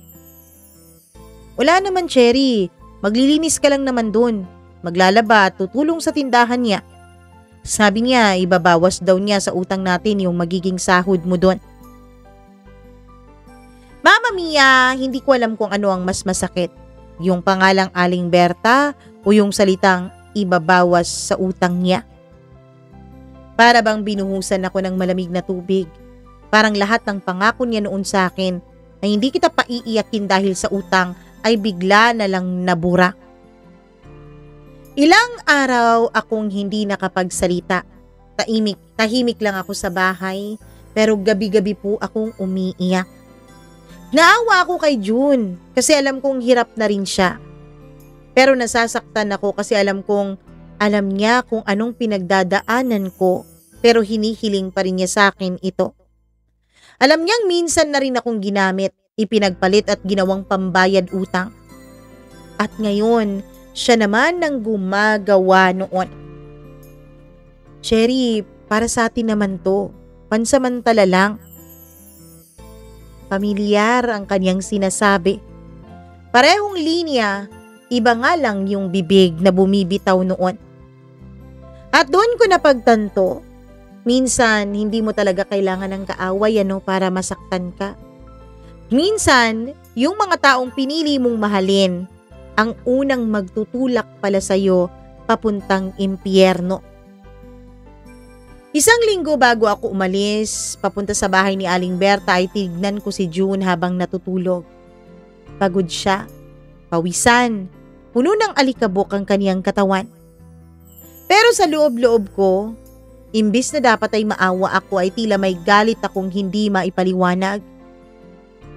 Wala naman, Cherry. Maglilinis ka lang naman dun. Maglalaba at tutulong sa tindahan niya. Sabi niya, ibabawas daw niya sa utang natin yung magiging sahod mo dun. Mama Mia, hindi ko alam kung ano ang mas masakit. Yung pangalang Aling Berta o yung salitang ibabawas sa utang niya. Para bang binuhusan ako ng malamig na tubig. Parang lahat ng pangako niya noon sa akin na hindi kita paiiyakin dahil sa utang ay bigla na lang nabura. Ilang araw akong hindi nakapagsalita. Tahimik lang ako sa bahay, pero gabi-gabi po akong umiiyak. Naawa ako kay June kasi alam kong hirap na rin siya. Pero nasasaktan ako kasi alam niya kung anong pinagdadaanan ko, pero hinihiling pa rin niya sa akin ito. Alam niyang minsan na rin akong ginamit, ipinagpalit at ginawang pambayad utang. At ngayon, siya naman ang gumagawa noon. Cherry, para sa atin naman to. Pansamantala lang. Pamilyar ang kanyang sinasabi. Parehong linya, iba nga lang yung bibig na bumibitaw noon. At doon ko napagtanto, minsan hindi mo talaga kailangan ng kaaway para masaktan ka. Minsan, yung mga taong pinili mong mahalin, ang unang magtutulak pala sa'yo papuntang impyerno. Isang linggo bago ako umalis, papunta sa bahay ni Aling Berta ay tignan ko si June habang natutulog. Pagod siya, pawisan, puno ng alikabok ang kaniyang katawan. Pero sa loob-loob ko, imbis na dapat ay maawa ako ay tila may galit akong hindi maipaliwanag.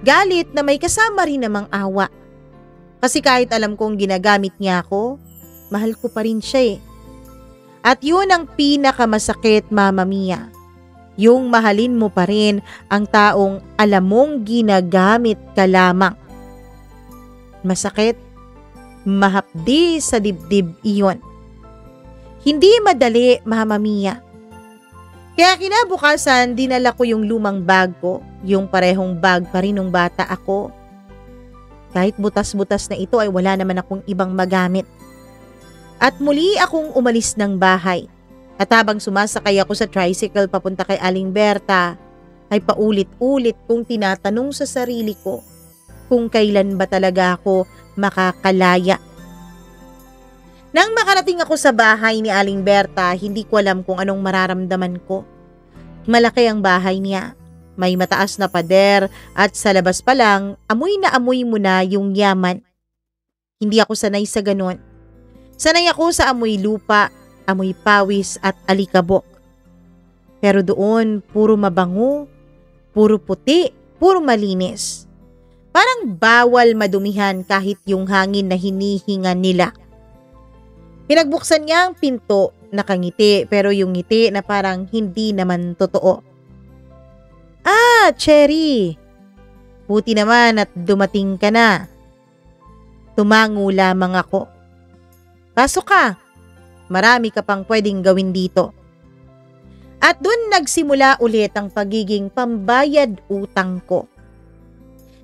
Galit na may kasama rin namang awa. Kasi kahit alam kong ginagamit niya ako, mahal ko pa rin siya . At yun ang pinakamasakit, Mama Mia. Yung mahalin mo pa rin ang taong alam mong ginagamit ka lamang. Masakit, mahapdi sa dibdib iyon. Hindi madali, Mama Mia. Kaya kinabukasan, dinala ko yung lumang bag ko, yung parehong bag pa rin nung bata ako. Kahit butas-butas na ito ay wala naman akong ibang magamit. At muli akong umalis ng bahay. At habang sumasakay ako sa tricycle papunta kay Aling Berta, ay paulit-ulit kong tinatanong sa sarili ko kung kailan ba talaga ako makakalaya. Nang makarating ako sa bahay ni Aling Berta, hindi ko alam kung anong mararamdaman ko. Malaki ang bahay niya. May mataas na pader at sa labas pa lang, amoy na amoy mo na yung yaman. Hindi ako sanay sa ganon. Sanay ako sa amoy lupa, amoy pawis at alikabok. Pero doon, puro mabango, puro puti, puro malinis. Parang bawal madumihan kahit yung hangin na hinihinga nila. Pinagbuksan niya ang pinto, nakangiti pero yung ngiti na parang hindi naman totoo. Ah, Cherry. Buti naman at dumating ka na. Tumango lamang ako. Pasok ka. Marami ka pang pwedeng gawin dito. At dun nagsimula ulit ang pagiging pambayad utang ko.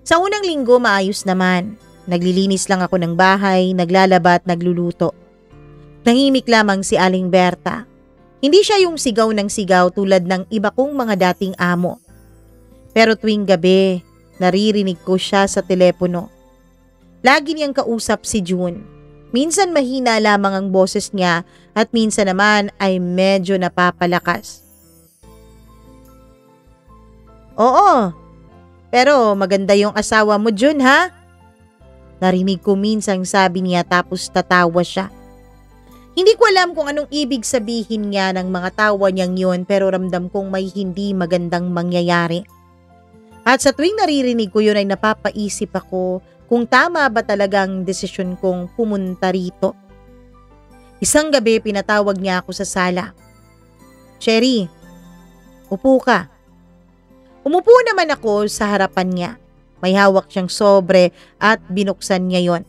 Sa unang linggo maayos naman. Naglilinis lang ako ng bahay, naglalaba at nagluluto. Nahimik lamang si Aling Berta. Hindi siya yung sigaw ng sigaw tulad ng iba kong mga dating amo. Pero tuwing gabi, naririnig ko siya sa telepono. Lagi niyang kausap si June. Minsan mahina lamang ang boses niya at minsan naman ay medyo napapalakas. Oo, pero maganda yung asawa mo, June, ha? Narinig ko minsang sabi niya tapos tatawa siya. Hindi ko alam kung anong ibig sabihin niya ng mga tawa niyang yun pero ramdam kong may hindi magandang mangyayari. At sa tuwing naririnig ko yun ay napapaisip ako kung tama ba talagang desisyon kong pumunta rito. Isang gabi pinatawag niya ako sa sala. Cherry, Upo ka. Umupo naman ako sa harapan niya. May hawak siyang sobre at binuksan niya yon.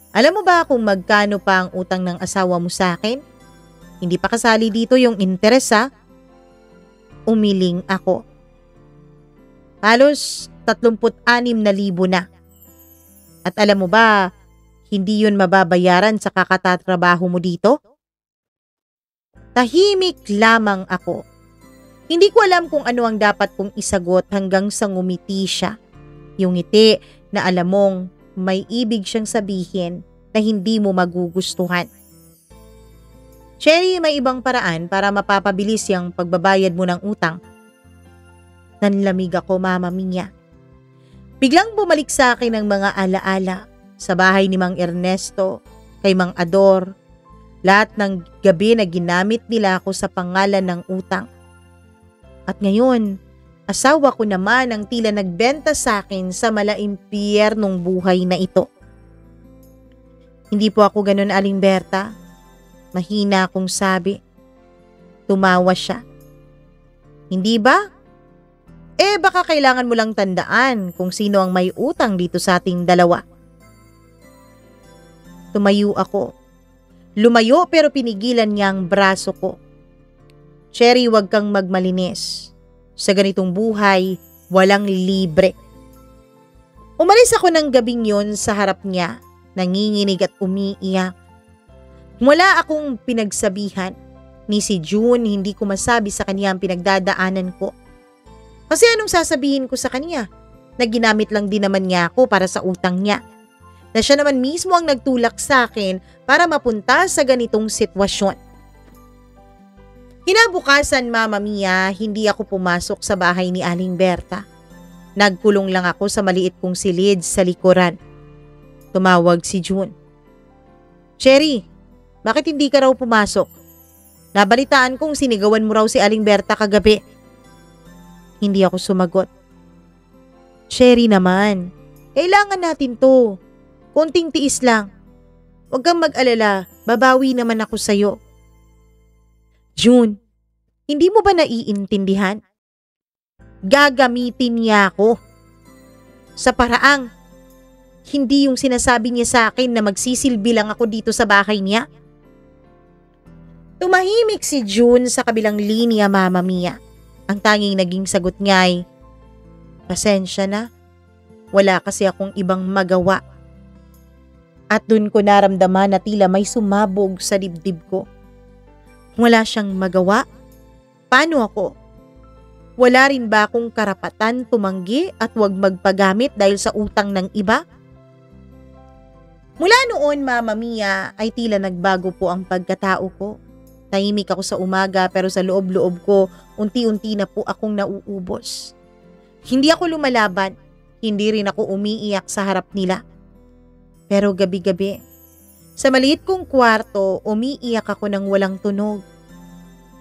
Alam mo ba kung magkano pa ang utang ng asawa mo sa akin? Hindi pa kasali dito yung interes ha? Umiling ako. Halos 36,000 na. At alam mo ba, hindi yun mababayaran sa kakatatrabaho mo dito? Tahimik lamang ako. Hindi ko alam kung ano ang dapat kong isagot hanggang sa ngumiti siya. Yung ngiti na alam mong may ibig siyang sabihin na hindi mo magugustuhan. Cherry, may ibang paraan para mapapabilis yung pagbabayad mo ng utang. Nanlamig ako, Mama Mia. Biglang bumalik sa akin ang mga alaala sa bahay ni Mang Ernesto, kay Mang Ador. Lahat ng gabi na ginamit nila ako sa pangalan ng utang. At ngayon, asawa ko naman ang tila nagbenta sa akin sa malaimpyernong buhay na ito. Hindi po ako ganun, Aling Berta. Mahina akong sabi. Tumawa siya. Hindi ba? Baka kailangan mo lang tandaan kung sino ang may utang dito sa ating dalawa. Tumayo ako. Lumayo pero pinigilan niya ang braso ko. Cherry, wag kang magmalinis. Sa ganitong buhay, walang libre. Umalis ako ng gabing yun sa harap niya, nanginginig at umiiyak. Wala akong pinagsabihan. Ni si June, hindi ko masabi sa kanya ang pinagdadaanan ko. Kasi anong sasabihin ko sa kanya? Na ginamit lang din naman niya ako para sa utang niya. Na siya naman mismo ang nagtulak sa akin para mapunta sa ganitong sitwasyon. Kinabukasan, Mama Mia, hindi ako pumasok sa bahay ni Aling Berta. Nagkulong lang ako sa maliit kong silid sa likuran. Tumawag si June. Cherry, bakit hindi ka raw pumasok? Nabalitaan kong sinigawan mo raw si Aling Berta kagabi. Hindi ako sumagot. Cherry naman, kailangan natin to. Konting tiis lang. Huwag kang mag-alala, babawi naman ako sa'yo. June, hindi mo ba naiintindihan? Gagamitin niya ako. Sa paraang, hindi yung sinasabi niya sa akin na magsisilbi lang ako dito sa bahay niya. Tumahimik si June sa kabilang linya, Mama Mia. Ang tanging naging sagot niya ay, pasensya na, wala kasi akong ibang magawa. At dun ko naramdaman na tila may sumabog sa dibdib ko. Wala siyang magawa? Paano ako? Wala rin ba akong karapatan tumanggi at huwag magpagamit dahil sa utang ng iba? Mula noon, Mama Mia, ay tila nagbago po ang pagkatao ko. Tahimik ako sa umaga pero sa loob-loob ko, unti-unti na po akong nauubos. Hindi ako lumalaban, hindi rin ako umiiyak sa harap nila. Pero gabi-gabi, sa maliit kong kwarto, umiiyak ako ng walang tunog.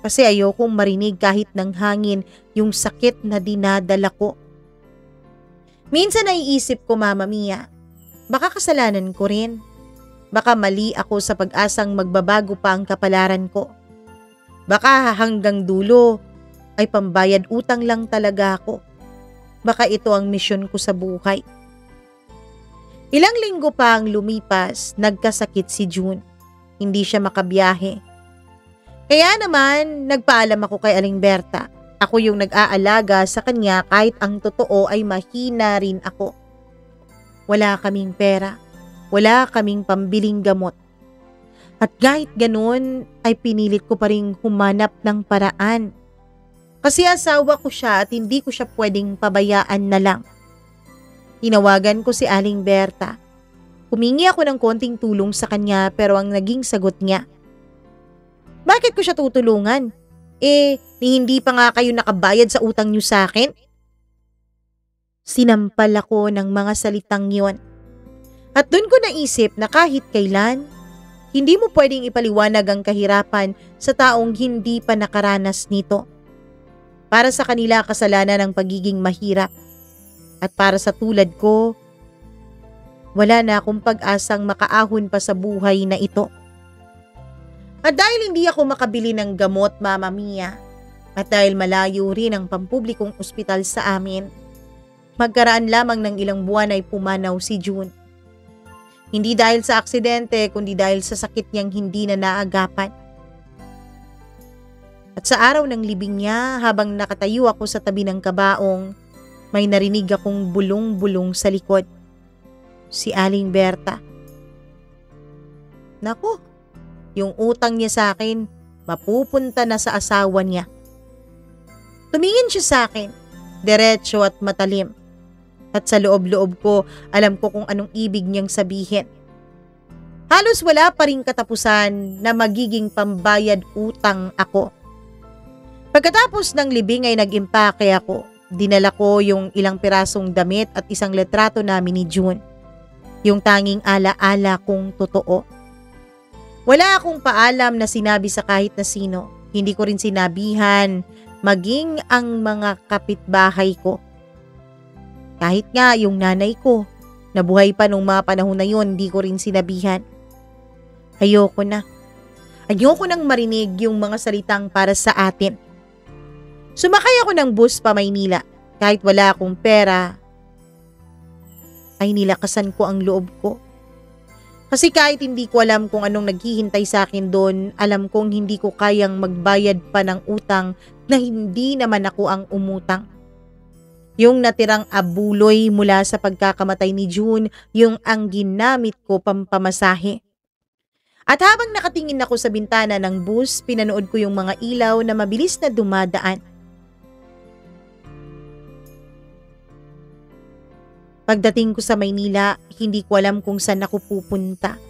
Kasi ayokong marinig kahit ng hangin yung sakit na dinadala ko. Minsan naiisip ko, Mama Mia, baka kasalanan ko rin. Baka mali ako sa pag-asang magbabago pa ang kapalaran ko. Baka hanggang dulo ay pambayad utang lang talaga ako. Baka ito ang misyon ko sa buhay. Ilang linggo pa ang lumipas, nagkasakit si June. Hindi siya makabiyahe. Kaya naman, nagpaalam ako kay Aling Berta. Ako yung nag-aalaga sa kanya kahit ang totoo ay mahina rin ako. Wala kaming pera. Wala kaming pambiling gamot. At kahit ganun, ay pinilit ko pa rin humanap ng paraan. Kasi asawa ko siya at hindi ko siya pwedeng pabayaan na lang. Tinawagan ko si Aling Berta. Humingi ako ng konting tulong sa kanya pero ang naging sagot niya, bakit ko siya tutulungan? Ni hindi pa nga kayo nakabayad sa utang niyo sa akin? Sinampal ako ng mga salitang yon. At doon ko naisip na kahit kailan, hindi mo pwedeng ipaliwanag ang kahirapan sa taong hindi pa nakaranas nito. Para sa kanila kasalanan ng pagiging mahirap. At para sa tulad ko, wala na akong pag-asang makaahon pa sa buhay na ito. At dahil hindi ako makabili ng gamot, Mama Mia, At dahil malayo rin ang pampublikong ospital sa amin, magkaraan lamang ng ilang buwan ay pumanaw si June. Hindi dahil sa aksidente kundi dahil sa sakit niyang hindi na naagapan. At sa araw ng libing niya, habang nakatayo ako sa tabi ng kabaong, may narinig akong bulong-bulong sa likod. Si Aling Berta. Naku, yung utang niya sa akin, mapupunta na sa asawa niya. Tumingin siya sa akin, diretso at matalim. At sa loob-loob ko, alam ko kung anong ibig niyang sabihin. Halos wala pa ring katapusan na magiging pambayad utang ako. Pagkatapos ng libing ay nag-impake ako. Dinala ko yung ilang pirasong damit at isang letrato namin ni June. Yung tanging ala-ala kong totoo. Wala akong paalam na sinabi sa kahit na sino. Hindi ko rin sinabihan, maging ang mga kapitbahay ko. Kahit nga yung nanay ko, nabuhay pa nung mga panahon na yun, hindi ko rin sinabihan. Ayoko na. Ayoko nang marinig yung mga salitang para sa atin. Sumakay ako ng bus pa Maynila. Kahit wala akong pera, ay nilakasan ko ang loob ko. Kasi kahit hindi ko alam kung anong naghihintay sa akin doon, alam kong hindi ko kayang magbayad pa ng utang na hindi naman ako ang umutang. Yung natirang abuloy mula sa pagkakamatay ni June, yung ang ginamit ko pampamasahe. At habang nakatingin ako sa bintana ng bus, pinanood ko yung mga ilaw na mabilis na dumadaan. Pagdating ko sa Maynila, hindi ko alam kung saan ako pupunta.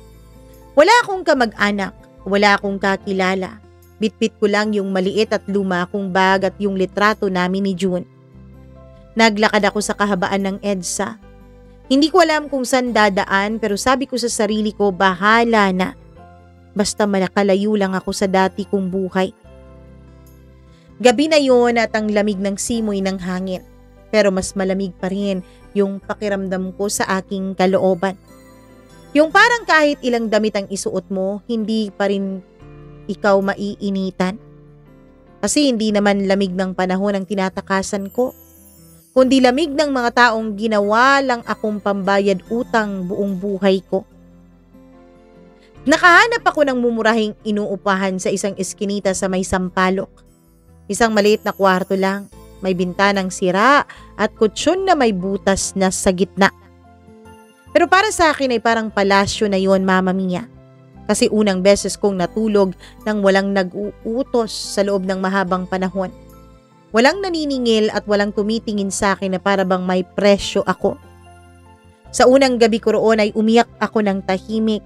Wala akong kamag-anak, wala akong kakilala. Bitbit ko lang yung maliit at luma kong bag at yung litrato namin ni June. Naglakad ako sa kahabaan ng EDSA. Hindi ko alam kung saan dadaan pero sabi ko sa sarili ko, bahala na. Basta malakalayo lang ako sa dati kong buhay. Gabi na yon at ang lamig ng simoy ng hangin. Pero mas malamig pa rin yung pakiramdam ko sa aking kalooban. Yung parang kahit ilang damit ang isuot mo, hindi pa rin ikaw maiinitan. Kasi hindi naman lamig ng panahon ang tinatakasan ko, kundi lamig ng mga taong ginawa lang akong pambayad utang buong buhay ko. Nakahanap ako ng mumurahing inuupahan sa isang eskinita sa may Sampaloc. Isang maliit na kwarto lang. May bintanang sira at kutsyon na may butas na sa gitna. Pero para sa akin ay parang palasyo na yon, Mama Mia. Kasi unang beses kong natulog nang walang nag-uutos sa loob ng mahabang panahon. Walang naniningil at walang tumitingin sa akin na para bang may presyo ako. Sa unang gabi ko roon ay umiyak ako ng tahimik.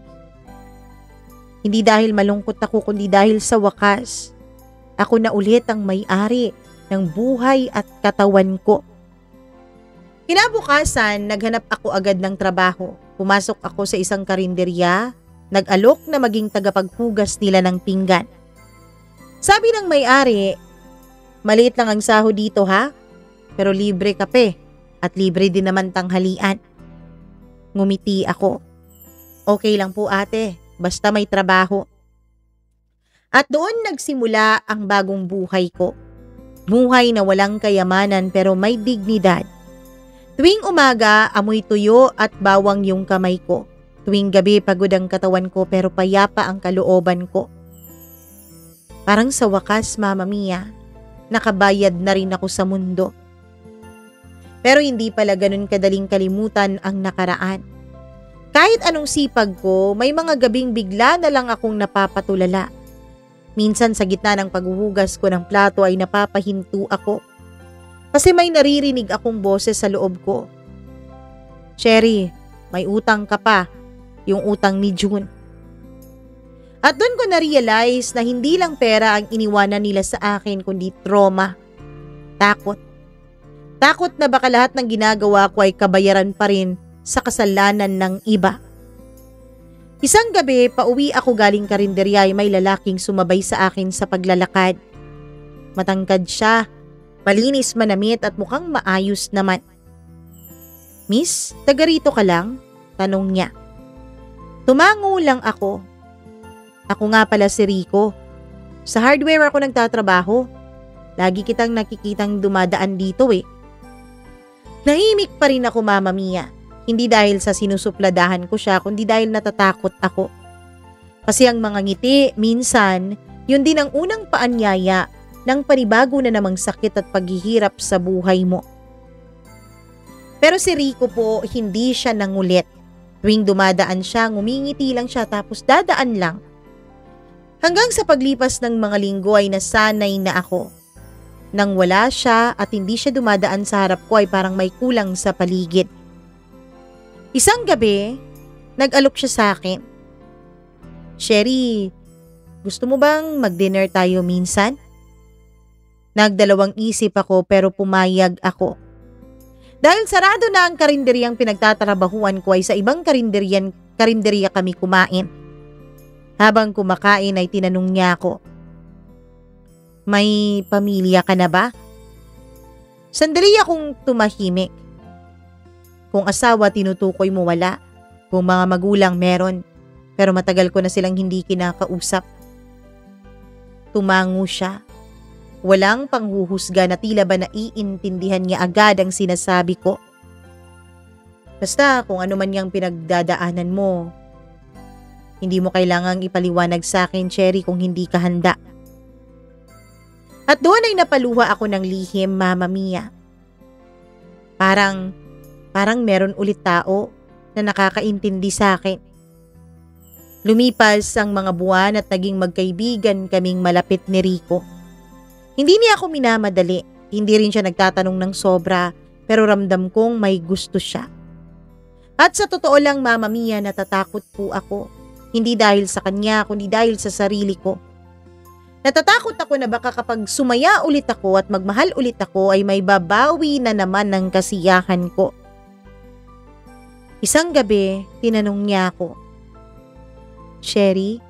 Hindi dahil malungkot ako kundi dahil sa wakas, ako na ulit ang may-ari ng buhay at katawan ko. Kinabukasan, naghanap ako agad ng trabaho. Pumasok ako sa isang karinderya, nag-alok na maging tagapaghugas nila ng pinggan. Sabi ng may-ari, maliit lang ang sahod dito ha, pero libre kape at libre din naman tanghalian. Ngumiti ako. Okay lang po ate, basta may trabaho. At doon nagsimula ang bagong buhay ko. Buhay na walang kayamanan pero may dignidad. Tuwing umaga, amoy tuyo at bawang yung kamay ko. Tuwing gabi, pagod ang katawan ko pero payapa ang kalooban ko. Parang sa wakas, Mama Mia, nakabayad na rin ako sa mundo. Pero hindi pala ganun kadaling kalimutan ang nakaraan. Kahit anong sipag ko, may mga gabing bigla na lang akong napapatulala. Minsan sa gitna ng paghuhugas ko ng plato ay napapahinto ako. Kasi may naririnig akong boses sa loob ko. Cherry, may utang ka pa. Yung utang ni June. At doon ko na-realize na hindi lang pera ang iniwanan nila sa akin kundi trauma. Takot. Takot na baka lahat ng ginagawa ko ay kabayaran pa rin sa kasalanan ng iba. Isang gabi, pauwi ako galing karinderya ay may lalaking sumabay sa akin sa paglalakad. Matangkad siya, malinis manamit at mukhang maayos naman. Miss, taga rito ka lang? Tanong niya. Tumango lang ako. Ako nga pala si Rico. Sa hardware ako nagtatrabaho. Lagi kitang nakikitang dumadaan dito eh. Nahimik pa rin ako, Mama Mia. Hindi dahil sa sinusupladahan ko siya, kundi dahil natatakot ako. Kasi ang mga ngiti, minsan, yun din ang unang paanyaya ng panibago na namang sakit at paghihirap sa buhay mo. Pero si Rico po, hindi siya nangulit. Tuwing dumadaan siya, ngumingiti lang siya tapos dadaan lang. Hanggang sa paglipas ng mga linggo ay nasanay na ako. Nang wala siya at hindi siya dumadaan sa harap ko ay parang may kulang sa paligid. Isang gabi, nag-alok siya sa akin. Sherry, gusto mo bang mag-dinner tayo minsan? Nagdalawang isip ako pero pumayag ako. Dahil sarado na ang karinderyang pinagtatrabahuan ko ay sa ibang karinderya kami kumain. Habang kumakain ay tinanong niya ako, may pamilya ka na ba? Sandali akong tumahimik. Kung asawa tinutukoy mo wala, kung mga magulang meron, pero matagal ko na silang hindi kinakausap. Tumango siya. Walang panghuhusga na tila ba naiintindihan niya agad ang sinasabi ko. Basta kung ano man yung pinagdadaanan mo, hindi mo kailangang ipaliwanag sa akin, Cherry, kung hindi ka handa. At doon ay napaluha ako ng lihim, Mama Mia. Parang meron ulit tao na nakakaintindi sa akin. Lumipas ang mga buwan at naging magkaibigan kaming malapit ni Rico. Hindi niya ako minamadali, hindi rin siya nagtatanong ng sobra, pero ramdam kong may gusto siya. At sa totoo lang, Mama Mia, natatakot po ako. Hindi dahil sa kanya, kundi dahil sa sarili ko. Natatakot ako na baka kapag sumaya ulit ako at magmahal ulit ako ay may babawi na naman ng kasiyahan ko. Isang gabi, tinanong niya ako, Sherry,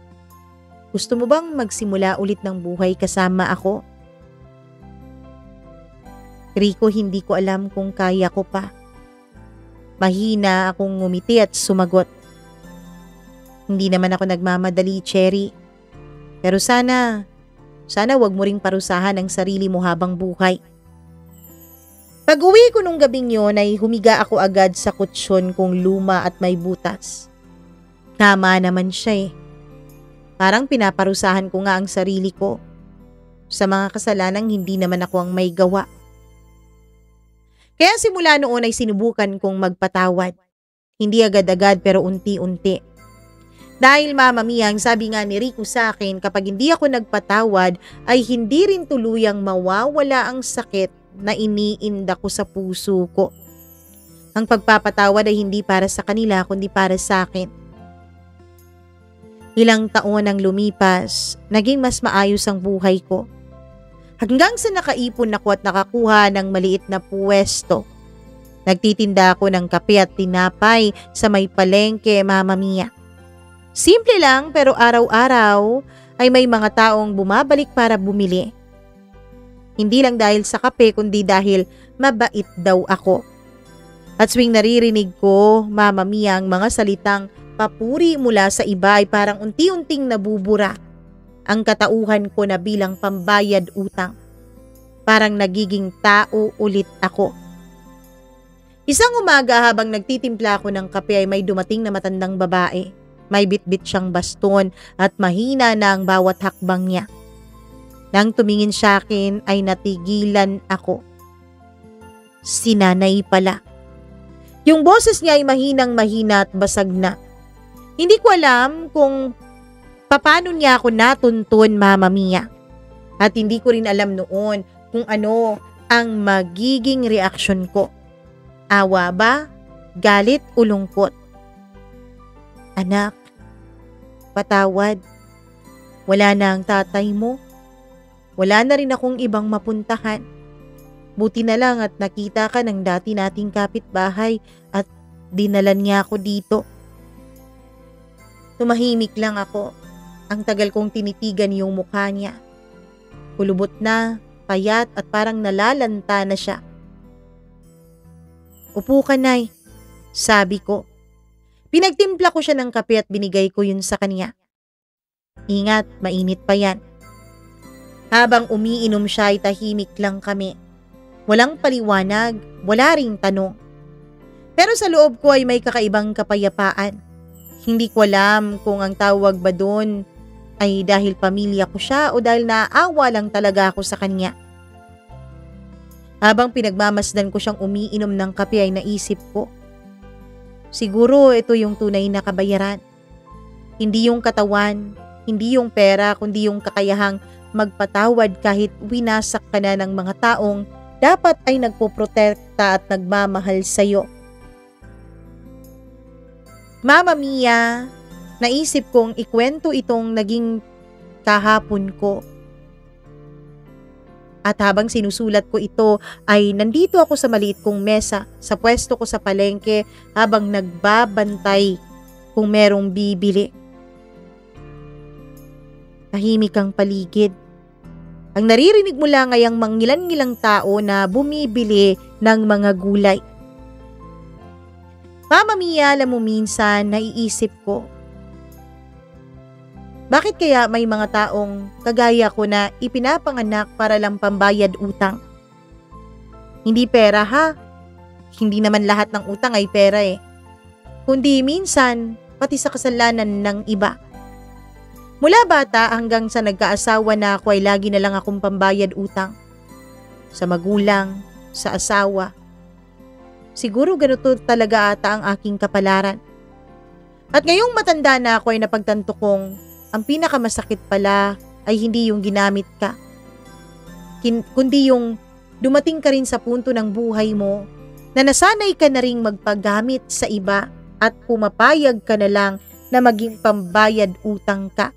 gusto mo bang magsimula ulit ng buhay kasama ako? Rico, hindi ko alam kung kaya ko pa. Mahina akong ngumiti at sumagot. Hindi naman ako nagmamadali, Cherry. Pero sana wag mo ring parusahan ang sarili mo habang buhay. Pag-uwi ko nung gabing yon ay humiga ako agad sa kutsyon kong luma at may butas. Tama naman siya eh. Parang pinaparusahan ko nga ang sarili ko sa mga kasalanang hindi naman ako ang may gawa. Kaya simula noon ay sinubukan kong magpatawad. Hindi agad-agad pero unti-unti. Dahil, Mama Mia, ang sabi nga ni Rico sa akin, kapag hindi ako nagpatawad ay hindi rin tuluyang mawawala ang sakit na iniinda ko sa puso ko. Ang pagpapatawad ay hindi para sa kanila kundi para sa akin. Ilang taon ang lumipas, naging mas maayos ang buhay ko. Hanggang sa nakaipon ako at nakakuha ng maliit na puwesto. Nagtitinda ako ng kape at tinapay sa may palengke, Mama Mia. Simple lang pero araw-araw ay may mga taong bumabalik para bumili. Hindi lang dahil sa kape kundi dahil mabait daw ako. At tuwing naririnig ko, Mama Mia, ang mga salitang papuri mula sa iba ay parang unti-unting nabubura ang katauhan ko na bilang pambayad utang. Parang nagiging tao ulit ako. Isang umaga habang nagtitimpla ako ng kape ay may dumating na matandang babae. May bitbit siyang baston at mahina na ang bawat hakbang niya. Nang tumingin siya akin ay natigilan ako. Si nanay pala. Yung boses niya ay mahinang-mahina at basag na. Hindi ko alam kung paano niya ako natuntun, Mama Mia. At hindi ko rin alam noon kung ano ang magiging reaksyon ko. Awa ba? Galit o lungkot? Anak, patawad. Wala na ang tatay mo. Wala na rin akong ibang mapuntahan. Buti na lang at nakita ka ng dati nating kapitbahay at dinalan niya ako dito. Tumahimik lang ako. Ang tagal kong tinitigan yung mukha niya. Kulubot na, payat at parang nalalanta na siya. Upo ka, Nay, sabi ko. Pinagtimpla ko siya ng kape at binigay ko yun sa kanya. Ingat, mainit pa yan. Habang umiinom siya ay tahimik lang kami. Walang paliwanag, wala ring tanong. Pero sa loob ko ay may kakaibang kapayapaan. Hindi ko alam kung ang tawag ba doon ay dahil pamilya ko siya o dahil naaawa lang talaga ako sa kanya. Habang pinagmamasdan ko siyang umiinom ng kape ay naisip ko, siguro ito yung tunay na kabayaran. Hindi yung katawan, hindi yung pera, kundi yung kakayahang magpatawad kahit winasak ka na ng mga taong dapat ay nagpoprotekta at nagmamahal sa'yo. Mama Mia, naisip kong ikwento itong naging kahapon ko. At habang sinusulat ko ito ay nandito ako sa maliit kong mesa sa pwesto ko sa palengke habang nagbabantay kung merong bibili. Tahimik ang paligid. Ang naririnig mo lang ay ang mangilan-ngilang tao na bumibili ng mga gulay. Mama Mia, alam mo minsan naiisip ko, bakit kaya may mga taong kagaya ko na ipinapanganak para lang pambayad utang? Hindi pera ha. Hindi naman lahat ng utang ay pera eh. Kundi minsan pati sa kasalanan ng iba. Mula bata hanggang sa nagkaasawa na ako ay lagi na lang akong pambayad utang. Sa magulang, sa asawa. Siguro ganito talaga ata ang aking kapalaran. At ngayong matanda na ako ay napagtanto kong ang pinakamasakit pala ay hindi yung ginamit ka, kundi yung dumating ka rin sa punto ng buhay mo na nasanay ka na ring magpagamit sa iba at pumapayag ka na lang na maging pambayad utang ka.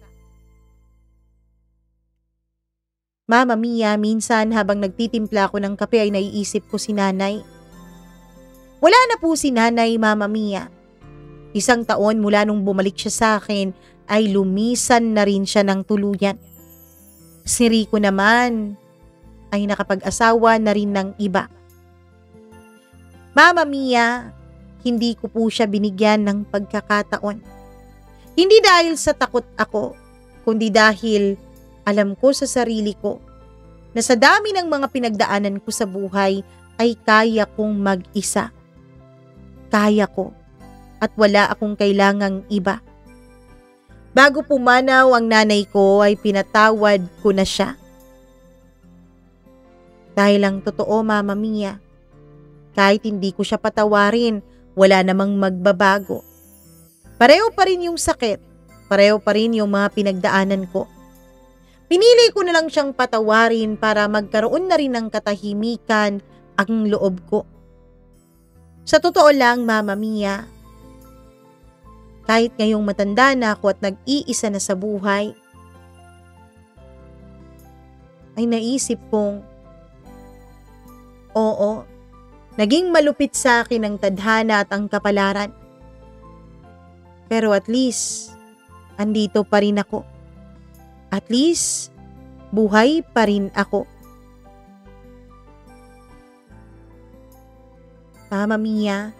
Mama Mia, minsan habang nagtitimpla ako ng kape ay naiisip ko si nanay. Wala na po si nanay, Mama Mia. 1 taon mula nung bumalik siya sa akin ay lumisan na rin siya ng tuluyan. Si Rico naman ay nakapag-asawa na rin ng iba. Mama Mia, hindi ko po siya binigyan ng pagkakataon. Hindi dahil sa takot ako, kundi dahil alam ko sa sarili ko na sa dami ng mga pinagdaanan ko sa buhay ay kaya kong mag-isa. Kaya ko at wala akong kailangang iba. Bago pumanaw ang nanay ko ay pinatawad ko na siya. Dahil ang totoo, Mama Mia, kahit hindi ko siya patawarin, wala namang magbabago. Pareho pa rin yung sakit, pareho pa rin yung mga pinagdaanan ko. Pinili ko na lang siyang patawarin para magkaroon na rin ng katahimikan ang loob ko. Sa totoo lang, Mama Mia, kahit ngayong matanda na ako at nag-iisa na sa buhay, ay naisip kong, oo, naging malupit sa akin ang tadhana at ang kapalaran. Pero at least, andito pa rin ako. At least, buhay pa rin ako. Mama Mia,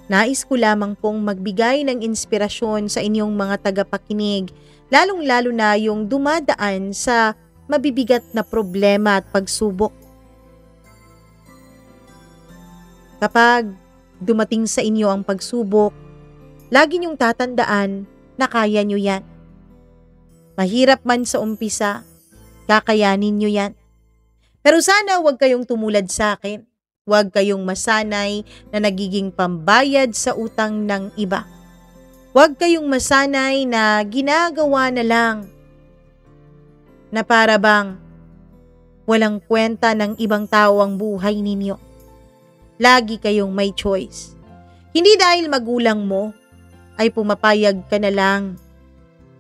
nais ko lamang pong magbigay ng inspirasyon sa inyong mga tagapakinig, lalong-lalo na yung dumadaan sa mabibigat na problema at pagsubok. Kapag dumating sa inyo ang pagsubok, lagi niyong tatandaan na kaya niyo yan. Mahirap man sa umpisa, kakayanin niyo yan. Pero sana huwag kayong tumulad sa akin. Huwag kayong masanay na nagiging pambayad sa utang ng iba. Huwag kayong masanay na ginagawa na lang na para bang walang kwenta ng ibang tao ang buhay ninyo. Lagi kayong may choice. Hindi dahil magulang mo ay pumapayag ka na lang.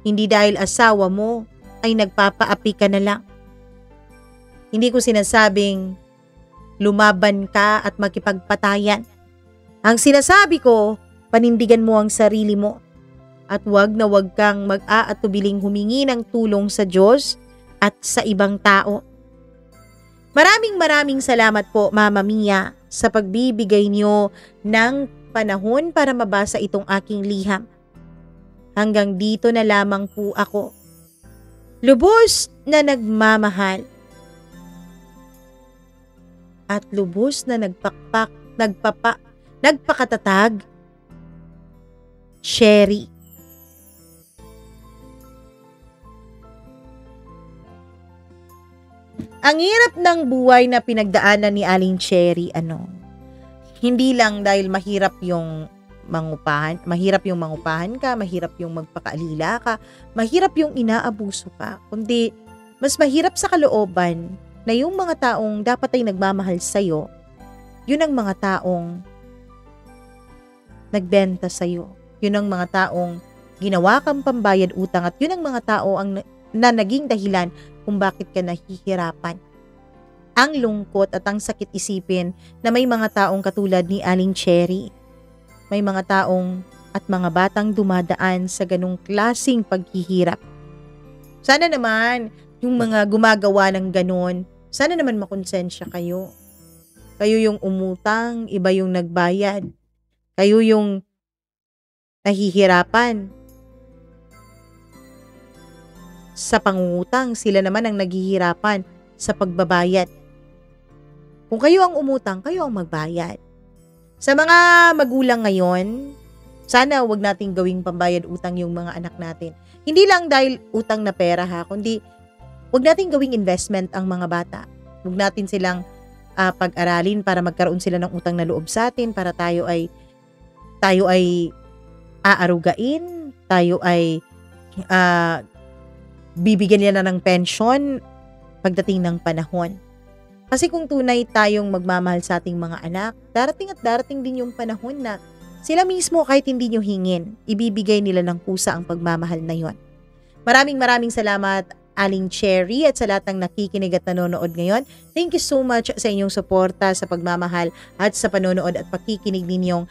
Hindi dahil asawa mo ay nagpapaapi ka na lang. Hindi ko sinasabing lumaban ka at makipagpatayan. Ang sinasabi ko, panindigan mo ang sarili mo at wag na wag kang mag-aatubiling humingi ng tulong sa Diyos at sa ibang tao. Maraming salamat po, Mama Mia, sa pagbibigay niyo ng panahon para mabasa itong aking liham. Hanggang dito na lamang po ako. Lubos na nagmamahal at lubos na nagpakatatag, Cherry. Ang hirap ng buhay na pinagdaanan ni Aling Cherry, hindi lang dahil mahirap yung mangupahan ka, mahirap yung magpakaalila ka, mahirap yung inaabuso ka, kundi mas mahirap sa kalooban na yung mga taong dapat ay nagmamahal sa'yo, yun ang mga taong nagbenta sa'yo. Yun ang mga taong ginawa kang pambayad utang at yun ang mga tao na naging dahilan kung bakit ka nahihirapan. Ang lungkot at ang sakit isipin na may mga taong katulad ni Aling Cherry. May mga taong at mga batang dumadaan sa ganung klasing paghihirap. Sana naman yung mga gumagawa ng ganun, sana naman makonsensya kayo. Kayo yung umutang, iba yung nagbayad. Kayo yung nahihirapan sa pangungutang, sila naman ang naghihirapan sa pagbabayad. Kung kayo ang umutang, kayo ang magbayad. Sa mga magulang ngayon, sana wag nating gawing pambayad utang yung mga anak natin. Hindi lang dahil utang na pera kundi wag nating gawing investment ang mga bata. Wag natin silang pag-aralin para magkaroon sila ng utang na loob sa atin, para tayo ay aarugain, tayo ay bibigyan nila ng pension pagdating ng panahon. Kasi kung tunay tayong magmamahal sa ating mga anak, darating at darating din yung panahon na sila mismo kahit hindi nyo hingin, ibibigay nila ng kusa ang pagmamahal na yon. Maraming salamat, Aling Cherry, at sa lahat ng nakikinig at nanonood ngayon. Thank you so much sa inyong suporta, sa pagmamahal at sa panonood at pakikinig ninyo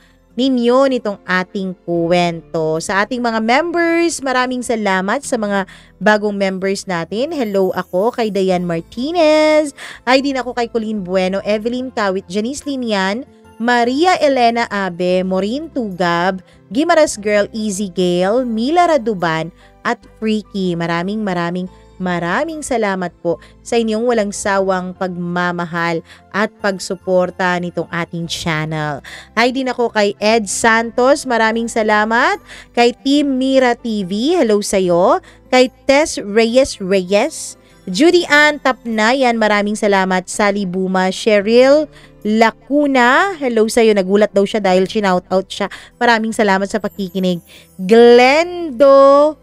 nitong ating kwento. Sa ating mga members, maraming salamat sa mga bagong members natin. Hello ako kay Diane Martinez. Hi din ako kay Colleen Bueno, Evelyn Kawit, Janice Linian, Maria Elena Abe, Maureen Tugab, Gimaras Girl, Easy Gale, Mila Raduban, at Freaky. Maraming salamat po sa inyong walang sawang pagmamahal at pagsuporta nitong ating channel. Hi din ako kay Ed Santos, maraming salamat. Kay Team Mira TV, hello sa'yo. Kay Tess Reyes, Judy Ann Tapnayan, maraming salamat. Sally Buma, Cheryl Lacuna, hello sa'yo. Nagulat daw siya dahil shinout-out siya. Maraming salamat sa pakikinig. Glendora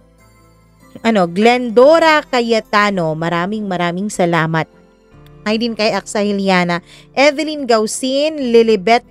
Cayetano, maraming salamat. Ay din kay Aksa Hiliana, Evelyn Gausin, Lilibet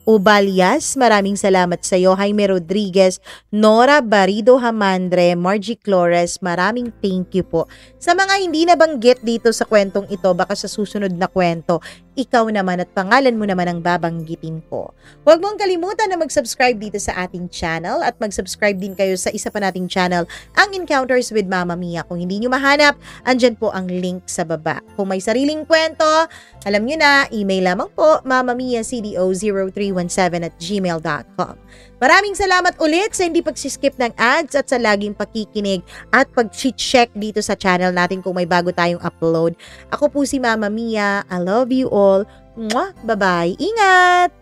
Ubalias, maraming salamat sa iyo. Jaime Rodriguez, Nora Barido Hamandre, Margie Flores, maraming thank you po. Sa mga hindi nabanggit dito sa kwentong ito, baka sa susunod na kwento, ikaw naman at pangalan mo naman ang babanggitin ko. Huwag mong kalimutan na mag-subscribe dito sa ating channel at mag-subscribe din kayo sa isa pa nating channel, ang Encounters with Mama Mia. Kung hindi nyo mahanap, andyan po ang link sa baba. Kung may sariling kwento, alam nyo na, email lamang po, mamamiacdo0317@gmail.com. Maraming salamat ulit sa hindi pagsiskip ng ads at sa laging pakikinig at pag-check dito sa channel natin kung may bago tayong upload. Ako po si Mama Mia. I love you all. Mwah! Bye-bye. Ingat!